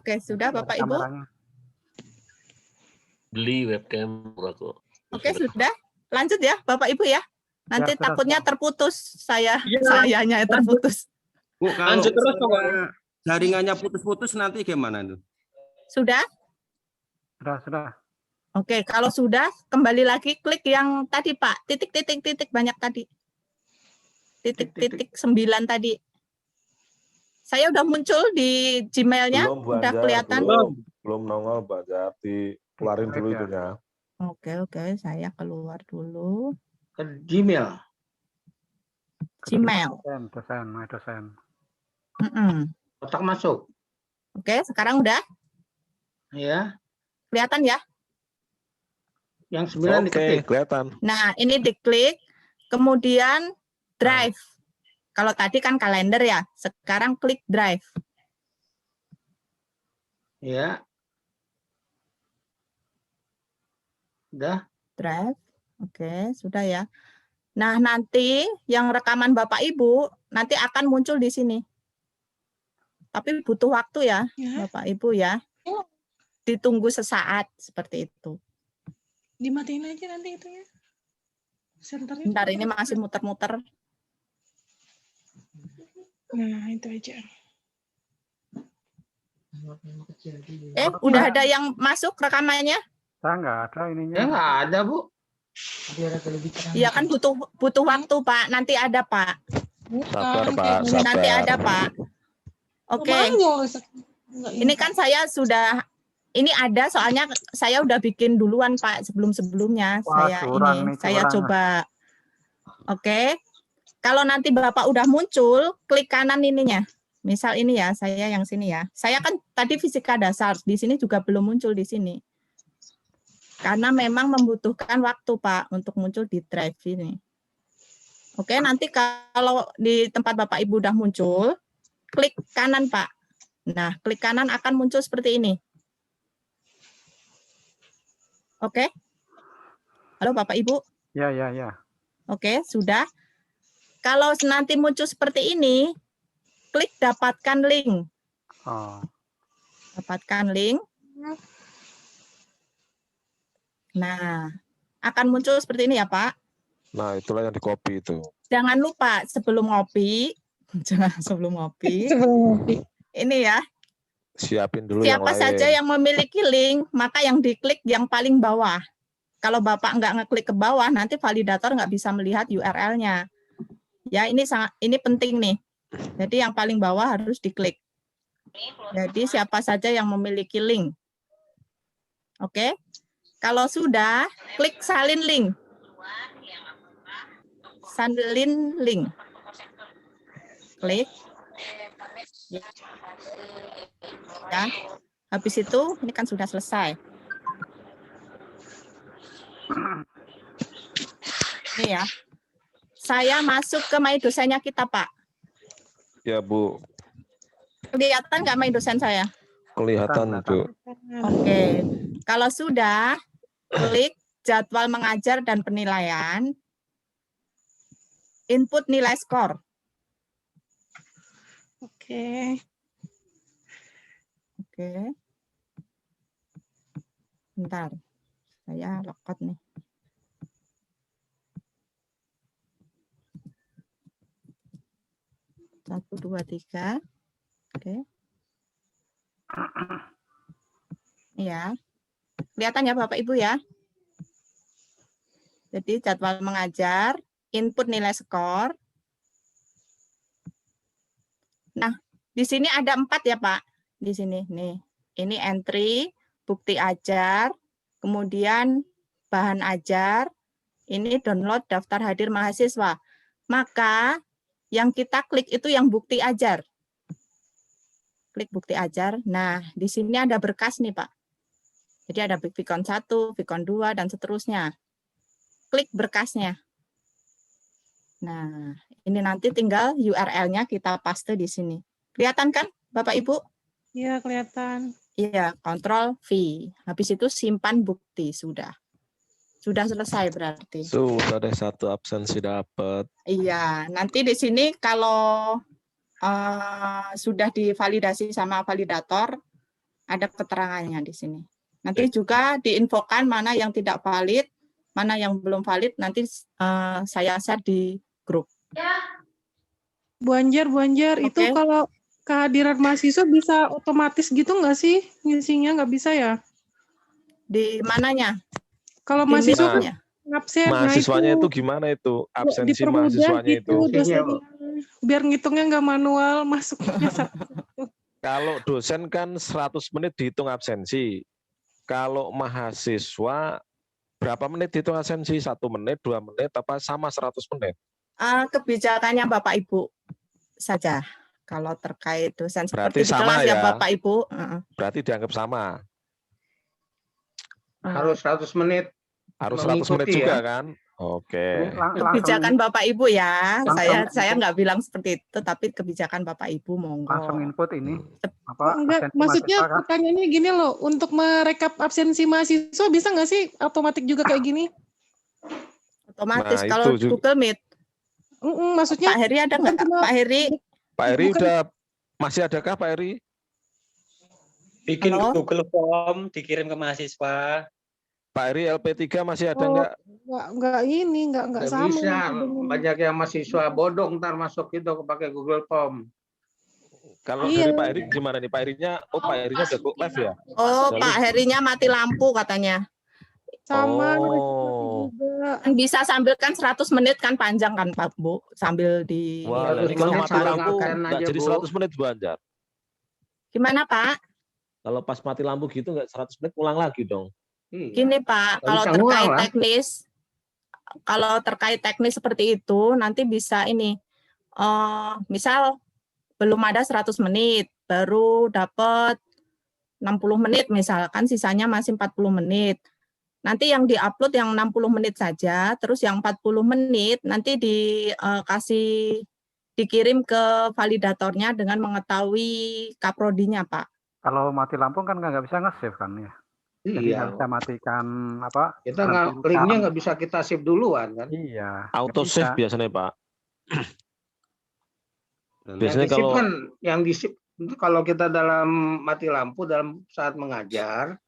Oke, sudah Bapak Ibu? Beli webcam kok. Oke, sudah. Lanjut ya, Bapak Ibu ya. Nanti Ya, takutnya terputus, sayanya terputus. Bu, kalau jaringannya putus-putus nanti gimana itu? Sudah? Sudah. Oke, kalau sudah, kembali lagi klik yang tadi, Pak. Titik banyak tadi. Titik 9 tadi. Saya udah muncul di Gmail-nya, udah kelihatan. Belum nongol, Banjar. Dikeluarin dulu itunya. Oke, saya keluar dulu. Ke Gmail. Dosen. Kotak masuk. Oke, sekarang udah? Ya. Kelihatan ya? Yang 9 diketik. Kelihatan. Nah, ini diklik, kemudian Drive. Kalau tadi kan kalender ya, sekarang klik Drive. Ya. Udah. Drive. Oke, sudah ya. Nah, nanti yang rekaman Bapak Ibu nanti akan muncul di sini. Tapi butuh waktu ya, Bapak Ibu ya. Ditunggu sesaat seperti itu. Dimatiin aja nanti itunya. Senternya. Bentar, ini masih muter-muter. Nah, itu aja. Udah ada yang masuk rekamannya? Saya nggak ada ininya. Ya nggak ada, Bu. Iya kan butuh waktu, Pak. Nanti ada, Pak. Sabar, Pak, sabar. Nanti ada, Pak. Oke. Ini kan saya sudah ini ada soalnya saya udah bikin duluan, Pak, sebelum-sebelumnya. Wah, Saya curang ini nih, saya curang. coba. Oke. Kalau nanti Bapak udah muncul, klik kanan ininya. Misal ini ya, saya yang sini ya. Saya kan tadi fisika dasar, di sini juga belum muncul di sini. Karena memang membutuhkan waktu, Pak, untuk muncul di drive ini. Oke, nanti kalau di tempat Bapak Ibu udah muncul, klik kanan, Pak. Nah, klik kanan akan muncul seperti ini. Oke? Halo Bapak Ibu? Ya. Oke, sudah. Kalau nanti muncul seperti ini, klik dapatkan link. Oh. Dapatkan link. Nah, akan muncul seperti ini ya, Pak. Nah, itulah yang di copy itu. Jangan lupa sebelum ngopi, ini ya, Siapin dulu yang siapa lain. saja yang memiliki link, maka yang diklik yang paling bawah. Kalau Bapak nggak ngeklik ke bawah, nanti validator nggak bisa melihat URL-nya. Ya, ini penting nih. Jadi yang paling bawah harus diklik. Jadi siapa saja yang memiliki link. Oke. Kalau sudah, klik salin link. Salin link. Klik. Ya. Habis itu, ini kan sudah selesai. Ini ya. Saya masuk ke my dosennya kita, Pak. Ya, Bu. Kelihatan nggak my dosen saya? Kelihatan, Bu. Oke. Kalau sudah, klik jadwal mengajar dan penilaian. Input nilai skor. Oke. Bentar. Saya lokot nih. Satu, dua, tiga. Oke. Iya. Kelihatan ya Bapak Ibu ya. Jadi jadwal mengajar, input nilai skor. Nah, di sini ada 4 ya Pak. Di sini nih. Ini entry, bukti ajar, kemudian bahan ajar, ini download daftar hadir mahasiswa. Maka yang kita klik itu yang bukti ajar. Klik bukti ajar. Nah, di sini ada berkas nih, Pak. Jadi ada Vicon 1, Vicon 2, dan seterusnya. Klik berkasnya. Nah, ini nanti tinggal URL-nya kita paste di sini. Kelihatan kan, Bapak Ibu? Iya, kelihatan. Iya, Ctrl V. Habis itu simpan bukti, sudah. Sudah selesai berarti. Sudah deh, 1 absensi dapat. Iya, nanti di sini kalau sudah divalidasi sama validator, ada keterangannya di sini. Nanti juga diinfokan mana yang tidak valid, mana yang belum valid, nanti saya share di grup. Bu Anjar, itu kalau kehadiran mahasiswa bisa otomatis gitu nggak sih ngisinya? Nggak bisa ya? Di mananya? Kalau Di mahasiswa kan meetnya. absen, Mahasiswanya itu gimana itu? Absensi dipermudah mahasiswanya itu. gitu dosennya. Biar ngitungnya nggak manual, masuknya satu. Kalau dosen kan 100 menit dihitung absensi. Kalau mahasiswa berapa menit dihitung absensi? 1 menit, 2 menit, apa sama 100 menit? Kebijakannya Bapak Ibu saja. Kalau terkait dosen Berarti seperti sama kelas ya? Bapak Ibu. Berarti dianggap sama. Harus 100 menit. Harus 100 menit mengikuti juga ya. kan? Oke. Kebijakan Bapak Ibu ya. Langsung- Saya nggak bilang seperti itu, tapi kebijakan Bapak Ibu monggo. Langsung input ini. Apa, Enggak, absensi maksudnya mahasiswa kan? pertanyaannya gini loh, untuk merekap absensi mahasiswa bisa nggak sih otomatis juga kayak gini? Otomatis Nah, kalau itu juga. Google Meet. Maksudnya Pak Heri ada nggak? Pak Heri? Pak Eri Bukan. udah masih adakah Pak Eri? Bikin Halo? Google Form, dikirim ke mahasiswa. Pak Eri LP3 masih ada Oh, enggak? nggak ini, nggak Nggak sama. bisa. dengan- Banyak yang mahasiswa bodong ntar masuk itu pakai Google Form. Kalau Iya. dari Pak Heri gimana nih? Pak Herinya, Pak Herinya udah go live ya? Oh, Udah Pak live? Herinya mati lampu katanya. Sama Oh. juga. Kan bisa sambil kan 100 menit kan panjang kan Pak Bu, sambil di Wah, ini kalau mati lampu nggak jadi 100 menit Bu Anjar. Gimana Pak? Kalau pas mati lampu gitu nggak 100 menit ulang lagi dong. Gini Pak, Nggak kalau bisa ngulang terkait lah. teknis seperti itu nanti bisa ini, misal belum ada 100 menit, baru dapat 60 menit misalkan, sisanya masih 40 menit. Nanti yang diupload yang 60 menit saja, terus yang 40 menit nanti dikirim ke validatornya dengan mengetahui kaprodinya Pak. Kalau mati lampu kan nggak bisa nge-save kan ya. Jadi Iya. nggak bisa matikan apa? Kita linknya nggak bisa kita save duluan kan? Iya. Auto save biasanya Pak. Biasanya Yang di-save kalau kan, yang di-save kalau kita dalam mati lampu dalam saat mengajar,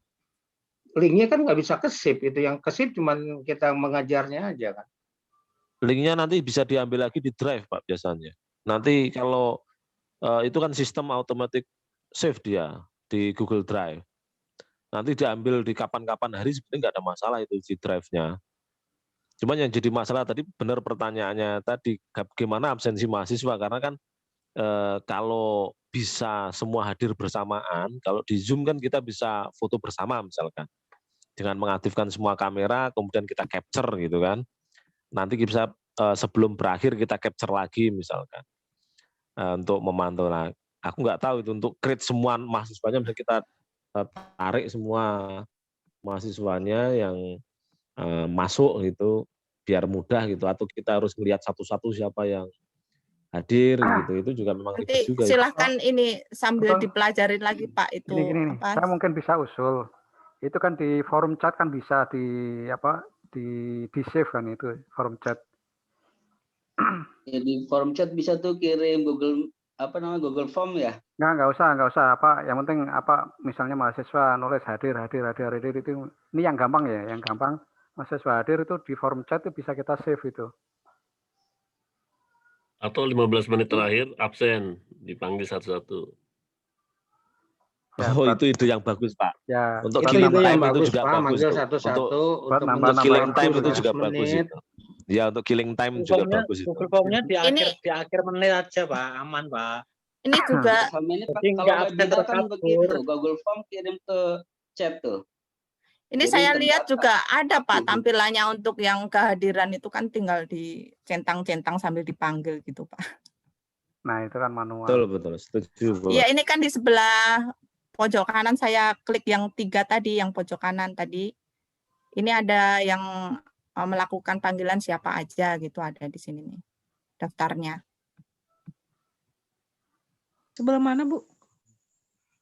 linknya kan nggak bisa ke-save, itu yang ke-save cuman kita mengajarnya aja kan. linknya nanti bisa diambil lagi di drive Pak biasanya. Nanti kalau itu kan sistem automatic save dia di Google Drive. Nanti diambil di kapan-kapan hari sebenarnya nggak ada masalah itu di drive-nya. Cuman yang jadi masalah tadi benar pertanyaannya tadi gimana absensi mahasiswa karena kan kalau bisa semua hadir bersamaan, kalau di Zoom kan kita bisa foto bersama misalkan dengan mengaktifkan semua kamera, kemudian kita capture gitu kan. Nanti bisa sebelum berakhir kita capture lagi misalkan untuk memantau. Nah, aku nggak tahu itu untuk create semua mahasiswanya bisa kita tarik semua mahasiswanya yang masuk gitu biar mudah gitu atau kita harus melihat satu-satu siapa yang hadir gitu. Itu juga memang ribet Nanti juga. silahkan ini sambil dipelajarin lagi Pak itu Gini, apa? saya mungkin bisa usul. Itu kan di forum chat kan bisa di save kan itu forum chat. Jadi forum chat bisa tuh kirim Google Google Form ya? Nggak usah apa. Yang penting apa misalnya mahasiswa nulis hadir itu ini yang gampang ya, yang gampang mahasiswa hadir itu di forum chat itu bisa kita save itu. Atau 15 menit terakhir absen, dipanggil satu-satu. Ya, Oh, itu ide yang bagus Pak. Ya, untuk itu killing ide yang time bagus, itu juga Pak, bagus. manggil Itu. satu-satu buat untuk Untuk killing time waktu itu juga 15 bagus menit. itu. Ya untuk killing time juga bagus itu. Google Form-nya di akhir menit aja Pak, aman Pak. Ini juga Jadi Kalau nggak absen webinar kan terkabur. begitu, Google Form kirim ke chat tuh. ini Jadi saya lihat terdata. juga ada Pak tampilannya untuk yang kehadiran itu kan tinggal dicentang-centang sambil dipanggil gitu Pak. Nah, itu kan manual. Betul, setuju. Iya, ini kan di sebelah pojok kanan saya klik yang 3 tadi, yang pojok kanan tadi. Ini ada yang melakukan panggilan siapa aja gitu ada di sini nih daftarnya. Sebelah mana, Bu?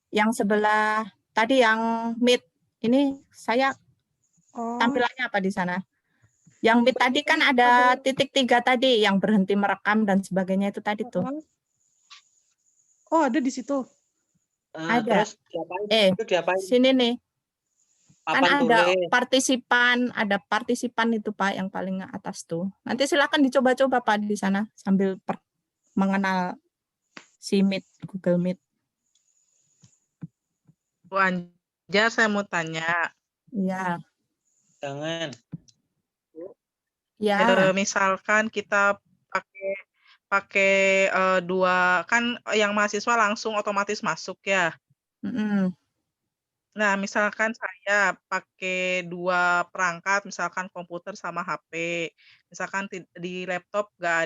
Yang sebelah tadi yang Meet ini saya tampilannya apa di sana? Yang Meet tadi kan ada titik 3 tadi yang berhenti merekam dan sebagainya itu tadi tuh. Oh, ada di situ. Ada. Terus diapain? Sini nih. Kan Papan ada tulis. ada partisipan itu Pak yang paling atas tuh. Nanti silakan dicoba-coba Pak di sana sambil mengenal si Meet, Google Meet. Bu Anjar, saya mau tanya. Iya. Jangan. Ya. Misalkan kita pakai 2 kan yang mahasiswa langsung otomatis masuk ya. Nah, misalkan saya pakai 2 perangkat, misalkan komputer sama HP. Misalkan di laptop nggak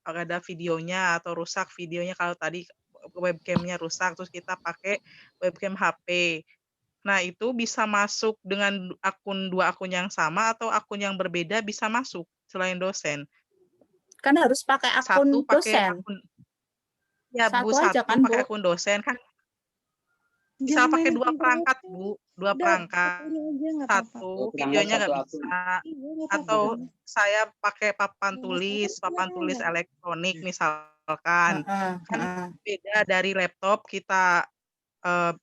ada videonya atau rusak videonya kalau tadi webcam-nya rusak, terus kita pakai webcam HP. Nah, itu bisa masuk dengan 2 akun yang sama atau akun yang berbeda bisa masuk selain dosen? Kan harus pakai akun Satu pakai dosen. akun. Ya, Bu, Satu aja satu kan, pakai Bu? akun dosen kan. Bisa pakai 2 perangkat, Bu. 2 perangkat. Satu videonya nggak bisa. Atau saya pakai papan tulis elektronik misalkan. Kan beda dari laptop kita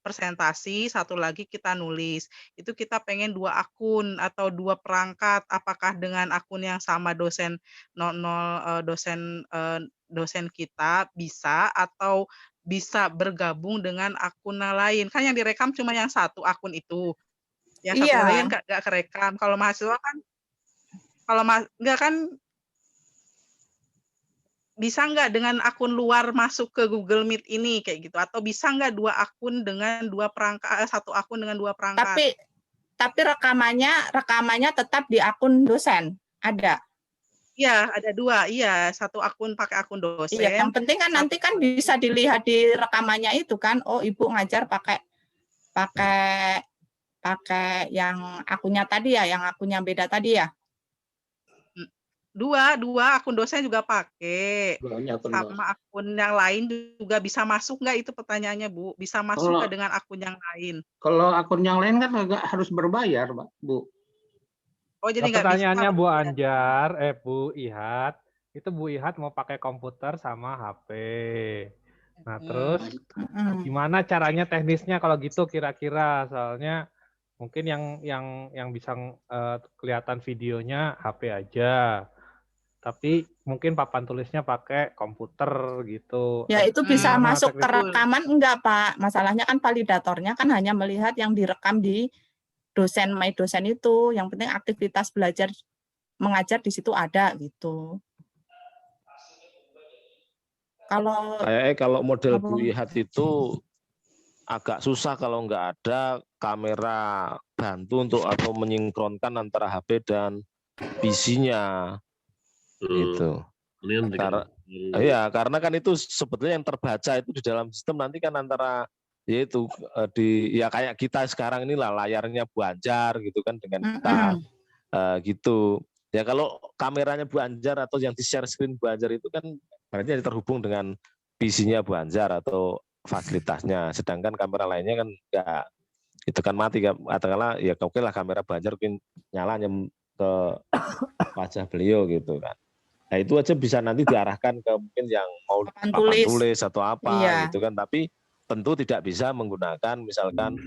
presentasi, satu lagi kita nulis. Itu kita pengen 2 akun atau 2 perangkat. Apakah dengan akun yang sama dosen dosen kita bisa atau bisa bergabung dengan akun lain. Kan yang direkam cuma yang satu akun itu. Yang satu Iya. lain nggak kerekam. Kalau mahasiswa kan, nggak kan bisa nggak dengan akun luar masuk ke Google Meet ini kayak gitu? Atau bisa nggak dua akun dengan dua perangkat, satu akun dengan dua perangkat? Tapi rekamannya tetap di akun dosen, ada. Iya, ada dua. Iya, satu akun pakai akun dosen. Iya, yang penting kan nanti kan bisa dilihat di rekamannya itu kan, oh Ibu ngajar pakai yang akunnya tadi ya, yang akunnya beda tadi ya. Dua akun dosen juga pakai. Sama akun yang lain juga bisa masuk nggak, itu pertanyaannya Bu? Bisa masuk nggak dengan akun yang lain? Kalau akun yang lain kan nggak harus berbayar, Bu. Oh, jadi nggak bisa. Pertanyaannya Bu Anjar, Bu Ihat, itu Bu Ihat mau pakai komputer sama HP. Nah, terus gimana caranya teknisnya kalau gitu kira-kira? Soalnya mungkin yang bisa kelihatan videonya HP aja. Tapi mungkin papan tulisnya pakai komputer gitu. Ya itu bisa Gimana masuk ke teknisnya? rekaman enggak Pak? Masalahnya kan validatornya kan hanya melihat yang direkam di dosen my dosen itu. Yang penting aktivitas belajar mengajar di situ ada gitu. Kalau model Bu Ihat itu agak susah kalau nggak ada kamera bantu untuk atau menyinkronkan antara HP dan PC-nya. Itu. Karena kan itu sebetulnya yang terbaca itu di dalam sistem nanti kan antara yaitu kayak kita sekarang inilah layarnya Bu Anjar gitu kan dengan kita gitu. Ya kalau kameranya Bu Anjar atau yang di share screen Bu Anjar itu kan berarti terhubung dengan PC-nya Bu Anjar atau fasilitasnya. Sedangkan kamera lainnya kan enggak, itu kan mati. Katakanlah ya oke lah kamera Bu Anjar mungkin nyala ke wajah beliau gitu kan. Nah itu aja bisa nanti diarahkan ke mungkin yang mau papan tulis atau apa gitu kan. Tapi tentu tidak bisa menggunakan misalkan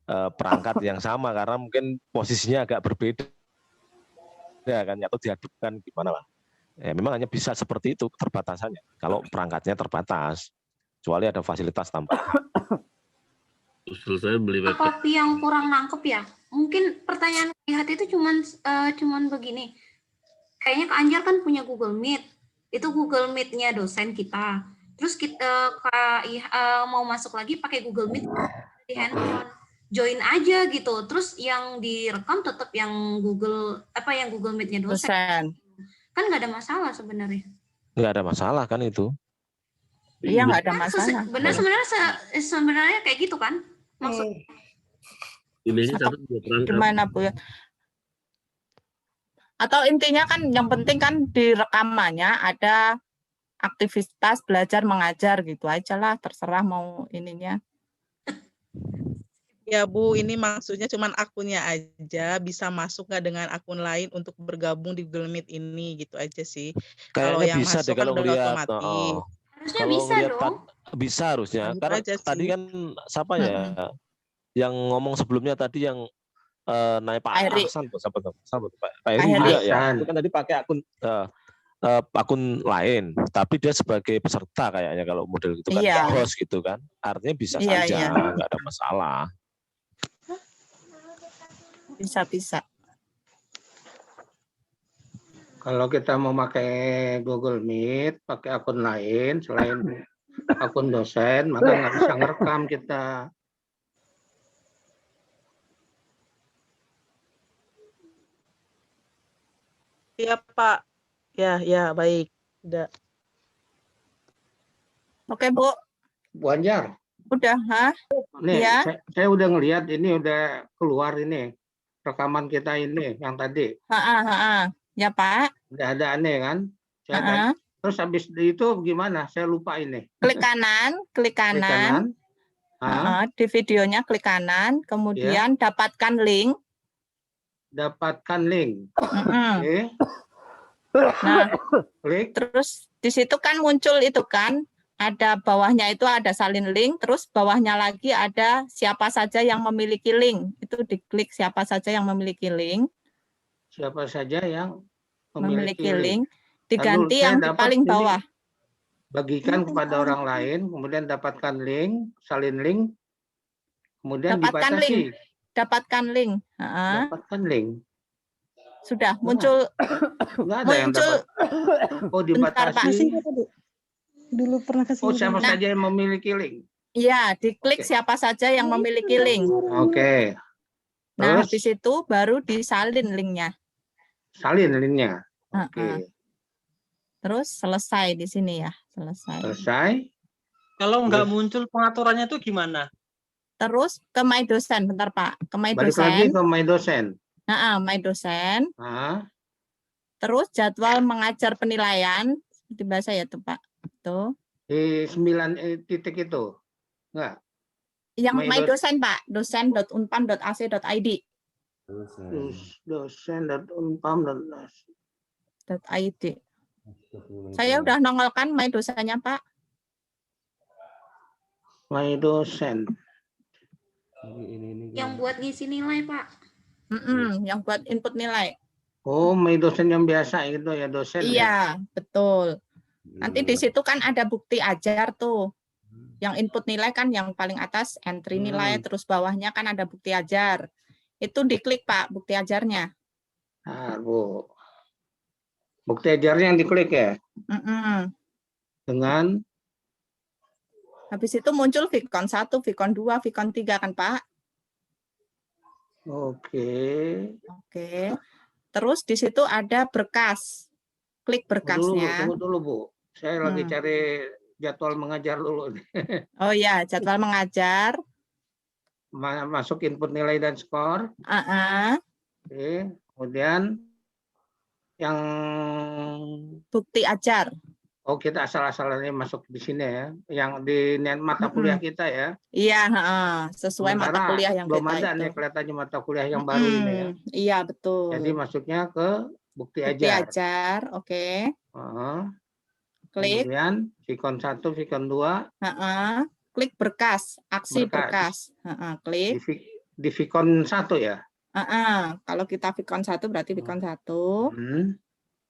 perangkat yang sama karena mungkin posisinya agak berbeda ya kan, atau dihadapkan gimana lah. Ya, memang hanya bisa seperti itu keterbatasannya kalau perangkatnya terbatas, kecuali ada fasilitas tambahan. Saya beli Apa yang kurang nangkep ya? Mungkin pertanyaan lihat itu cuman begini. Kayaknya Kak Anjar kan punya Google Meet. Itu Google Meet-nya dosen kita. Terus kita mau masuk lagi pakai Google Meet di handphone. Join aja gitu. Terus yang direkam tetap yang Google Meet-nya dosen. Kan nggak ada masalah sebenarnya. Nggak ada masalah kan itu. Iya, nggak ada masalah. Sebenarnya kayak gitu kan? Maksudnya. Gimana Bu ya? Atau intinya kan yang penting kan di rekamannya ada aktivitas belajar mengajar gitu aja lah, terserah mau ininya. Ya Bu, ini maksudnya cuman akunnya aja bisa masuk nggak dengan akun lain untuk bergabung di Google Meet ini gitu aja sih. Kalau Kayaknya yang bisa masuk deh kan kalau udah melihat. otomatis. Harusnya Kalau bisa melihat dong. bisa harusnya. Lanjut Karena aja tadi sih. kan siapa ya yang ngomong sebelumnya tadi yang naik Pak Hasan tuh siapa tuh? Pak Heri juga ya. Itu kan tadi pakai akun lain, tapi dia sebagai peserta kayaknya kalau model gitu kan, Iya. host gitu kan. Artinya bisa Iya, saja, iya. nggak ada masalah. Bisa. Kalau kita mau pakai Google Meet, pakai akun lain selain akun dosen, maka nggak bisa ngerekam kita. Iya Pak. Ya baik. Udah. Oke Bu. Bu Anjar. Udah, Nih, Iya. saya udah ngelihat ini udah keluar ini rekaman kita ini yang tadi. Ya Pak. Udah ada aneh kan? Terus habis itu gimana? Saya lupa ini. Klik kanan. Di videonya klik kanan, kemudian dapatkan link. Dapatkan link. Oke. Nah, klik. Terus di situ kan muncul itu kan, ada bawahnya itu ada salin link, terus bawahnya lagi ada siapa saja yang memiliki link. Itu diklik siapa saja yang memiliki link. Siapa saja yang Memiliki link. Diganti yang di paling bawah. bagikan kepada orang lain, kemudian dapatkan link, salin link, kemudian Dapatkan link. dibatasi. Dapatkan link. Dapatkan link. Sudah muncul. Enggak ada yang muncul. dapat. Oh, Bentar, Pak. dibatasi. Dulu pernah kasih. Oh, siapa Nah. saja yang memiliki link. Iya, diklik siapa saja yang memiliki link. Oke. Nah, Terus habis itu baru disalin linknya. salin linknya. Oke. Terus selesai di sini ya, selesai. Selesai. Kalau nggak muncul pengaturannya itu gimana? Terus ke My Dosen, bentar Pak, ke My Balik Dosen. lagi ke My Dosen. My Dosen. Nah, Terus jadwal mengajar penilaian, seperti bahasa ya tuh Pak. Tuh. di 9 titik itu. Enggak. Yang My My Dosen Pak, dosen.unpam.ac.id. dosen.unpam.ac.id. Saya udah nongolkan My Dosennya Pak. My Dosen. Yang buat ngisi nilai, Pak. Yang buat input nilai. Oh, My Dosen yang biasa itu ya, dosen. Iya, betul. Nanti di situ kan ada bukti ajar tuh. Yang input nilai kan yang paling atas entry nilai, terus bawahnya kan ada bukti ajar. Itu diklik Pak, bukti ajarnya. Nah, Bu. Bukti ajarnya yang diklik ya? Dengan? Habis itu muncul Vicon 1, Vicon 2, Vicon 3 kan Pak? Oke. Terus di situ ada berkas. Klik berkasnya. Tunggu dulu Bu. Saya lagi cari jadwal mengajar dulu. Oh ya, jadwal mengajar. Masuk input nilai dan skor. Oke. Kemudian yang bukti ajar. Oh, kita asal-asalannya masuk di sini ya. Yang di mata kuliah kita ya. Iya, sesuai Sementara mata kuliah yang belum kita ada itu. nih kelihatannya mata kuliah yang baru ini ya. Iya, betul. Jadi masuknya ke bukti Bukti ajar. ajar, oke. Klik. Kemudian Vicon 1, Vicon 2. Klik berkas, aksi berkas. Klik. Di Vicon 1 ya? Kalau kita Vicon 1 berarti Vicon 1.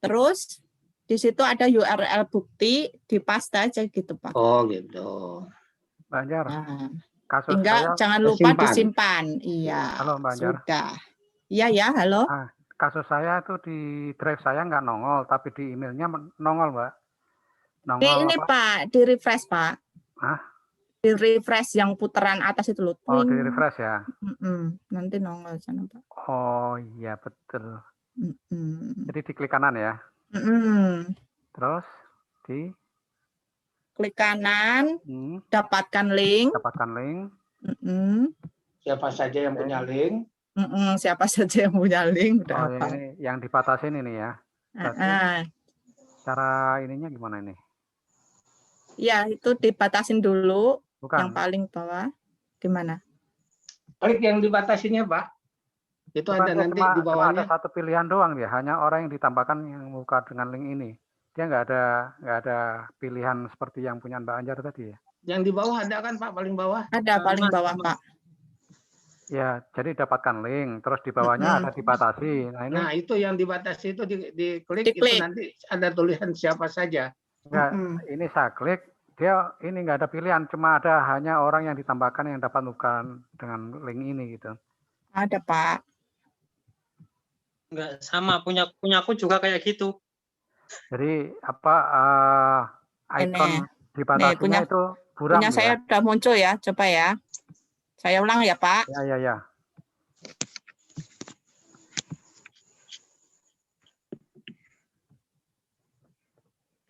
Terus di situ ada URL bukti, dipaste aja gitu Pak. Oh gitu. Mbak Anjar, kasus Tinggal saya jangan lupa disimpan. Iya. Halo Mbak Anjar. Sudah. Iya ya, halo. Kasus saya itu di drive saya nggak nongol, tapi di emailnya nongol Mbak. Nongol Di ini apa? Pak, di refresh Pak. Di refresh yang putaran atas itu loh. Oh, di refresh ya. Nanti nongol sana Pak. Oh iya betul. Jadi diklik kanan ya. Terus di klik kanan, dapatkan link. Dapatkan link. Siapa saja yang punya link? Siapa saja yang punya link udah apa? Ini yang dibatasin ini ya. Cara ininya gimana ini? Ya, itu dibatasin dulu. Bukan. Yang paling bawah. Gimana? Klik yang dibatasinya, Pak. Itu Bukan, ada nanti cuma di bawahnya. ada satu pilihan doang dia, hanya orang yang ditambahkan yang buka dengan link ini. Dia nggak ada pilihan seperti yang punya Mbak Anjar tadi ya. Yang di bawah ada kan Pak, paling bawah? Ada paling bawah Pak. Ya, jadi dapatkan link, terus di bawahnya ada dibatasi. Nah, itu yang dibatasi itu diklik, itu nanti ada tulisan siapa saja. Enggak, ini saya klik, dia ini nggak ada pilihan, cuma ada hanya orang yang ditambahkan yang dapat bukan dengan link ini gitu. Ada Pak. Enggak sama, punya aku juga kayak gitu. Jadi apa icon dibatasinya itu buram punya ya? saya udah muncul ya, coba ya. Saya ulang ya Pak. Ya.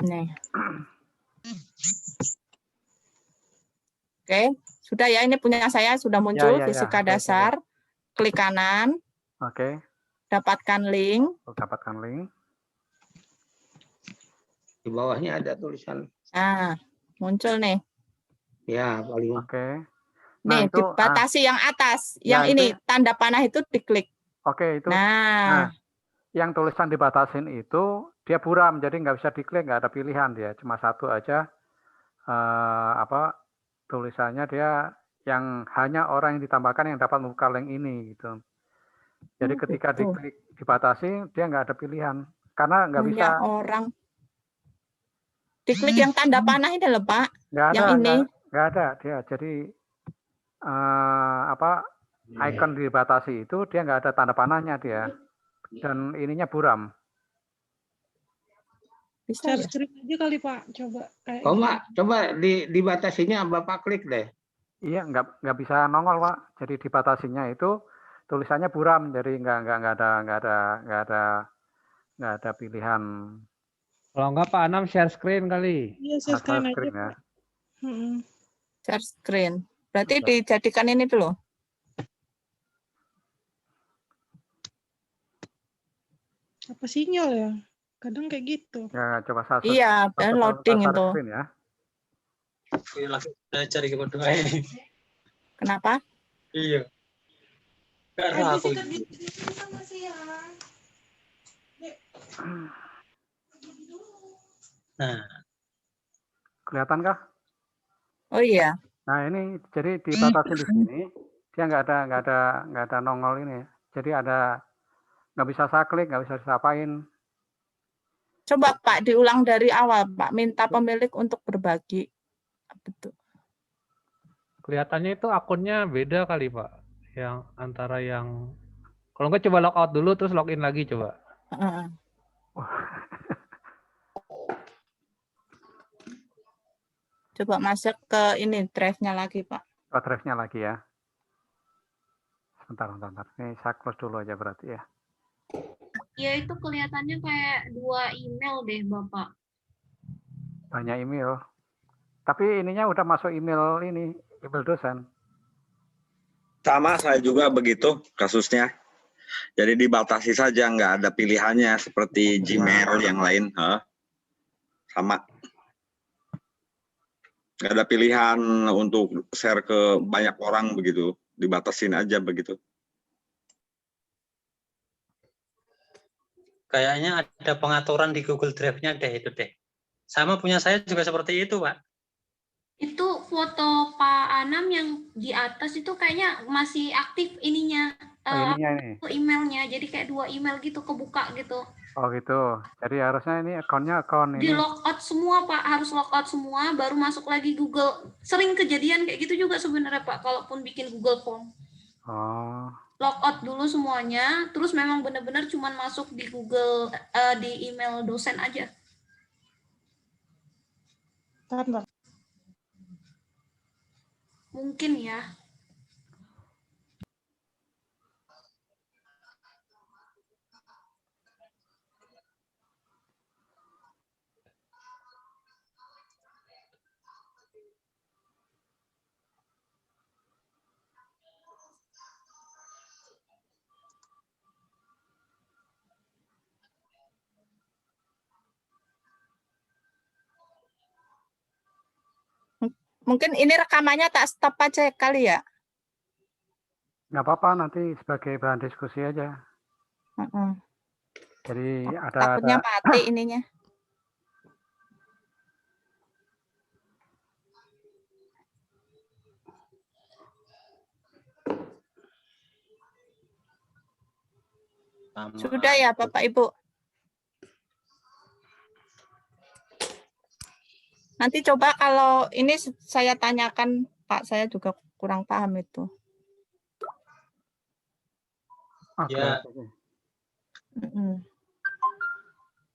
Nih. Oke, sudah ya, ini punya saya sudah muncul fisika dasar. Klik kanan. Oke. Dapatkan link. Dapatkan link. Di bawahnya ada tulisan. Muncul nih. Ya, paling. Oke. Nih, dibatasi yang atas. Yang ini, tanda panah itu diklik. Oke, itu. Nah, yang tulisan dibatasin itu, dia buram. Jadi nggak bisa diklik, nggak ada pilihan dia. Cuma satu aja. Tulisannya dia yang hanya orang yang ditambahkan yang dapat membuka link ini gitu. Jadi ketika diklik dibatasi, dia nggak ada pilihan. Karena nggak bisa. Orang. Diklik yang tanda panah ini loh Pak. Nggak ada, Yang ini. nggak ada dia. Jadi icon dibatasi itu dia nggak ada tanda panahnya dia, dan ininya buram. Bisa Share screen aja kali Pak, coba kayak Oh, gitu. Mak, coba dibatasinya Bapak klik deh. Iya, nggak bisa nongol Pak. Jadi dibatasinya itu tulisannya buram, jadi nggak ada pilihan. Kalau enggak Pak Anam share screen kali. Iya, share screen aja screen ya. Pak. Mm-mm. Share screen. Berarti dijadikan ini dulu. Apa sinyal ya? Kadang kayak gitu. Ya, coba saya Iya, dan loading share itu. screen ya. Lagi belajar gitu berdua. Kenapa? Iya. Karena aku Nah, Kelihatan kah? Oh iya. Nah ini jadi dibatasi di sini, dia nggak ada nongol ini. Jadi nggak bisa saya klik, nggak bisa disapain. Coba Pak diulang dari awal Pak. Minta pemilik untuk berbagi. Betul. Kelihatannya itu akunnya beda kali Pak. Yang antara yang kalau enggak coba logout dulu terus login lagi coba. Coba masuk ke ini drive-nya lagi Pak. Oh, drive-nya lagi ya. Sebentar. Ini saya close dulu aja berarti ya. Ya itu kelihatannya kayak 2 email deh Bapak. Banyak email. Tapi ininya udah masuk email ini, email dosen. Sama saya juga begitu kasusnya. Jadi dibatasi saja, nggak ada pilihannya seperti Gmail yang lain. Sama. Nggak ada pilihan untuk share ke banyak orang begitu. Dibatasin aja begitu. kayaknya ada pengaturan di Google Drive-nya deh itu deh. Sama punya saya juga seperti itu, Pak. Itu foto Pak Anam yang di atas itu kayaknya masih aktif ininya, Ini. emailnya. Jadi kayak 2 email gitu kebuka gitu. Oh gitu. Jadi harusnya ini akunnya akun Di ini. logout semua Pak, harus logout semua baru masuk lagi Google. Sering kejadian kayak gitu juga sebenarnya Pak, kalaupun bikin Google Form. Oh. Logout dulu semuanya, terus memang benar-benar cuman masuk di Google, di email dosen aja. Bentar. Mungkin ya. Mungkin ini rekamannya tak stop aja kali ya. Nggak apa-apa, nanti sebagai bahan diskusi aja. Jadi Takutnya mati ininya. Sudah ya Bapak Ibu. Nanti coba kalau ini saya tanyakan Pak, saya juga kurang paham itu. Oke. Ya.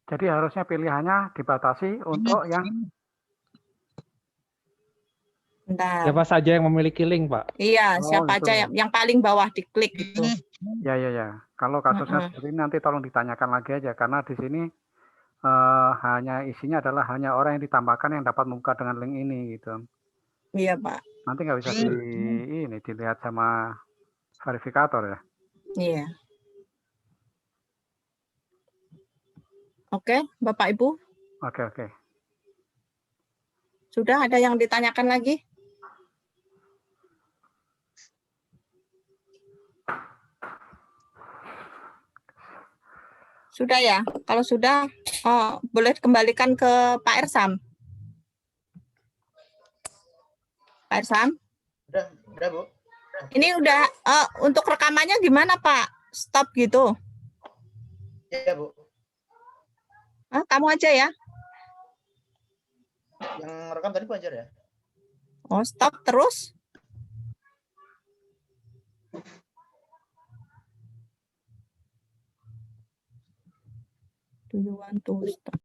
Jadi harusnya pilihannya dibatasi untuk yang Bentar. Siapa saja yang memiliki link, Pak? Iya, Oh, siapa gitu. aja yang paling bawah diklik gitu. ya. Kalau kasusnya seperti ini nanti tolong ditanyakan lagi aja karena di sini hanya isinya adalah hanya orang yang ditambahkan yang dapat membuka dengan link ini gitu. Iya, Pak. Nanti nggak bisa dilihat sama verifikator ya. Iya. Oke, Bapak Ibu. Oke. Sudah ada yang ditanyakan lagi? Sudah ya? Kalau sudah, boleh kembalikan ke Pak Ersam. Pak Ersam? Udah Bu. Ini udah, untuk rekamannya gimana Pak? Stop gitu? Iya Bu. Kamu aja ya? Yang rekam tadi Pak Anjar ya? Oh, stop terus? Do you want to stop?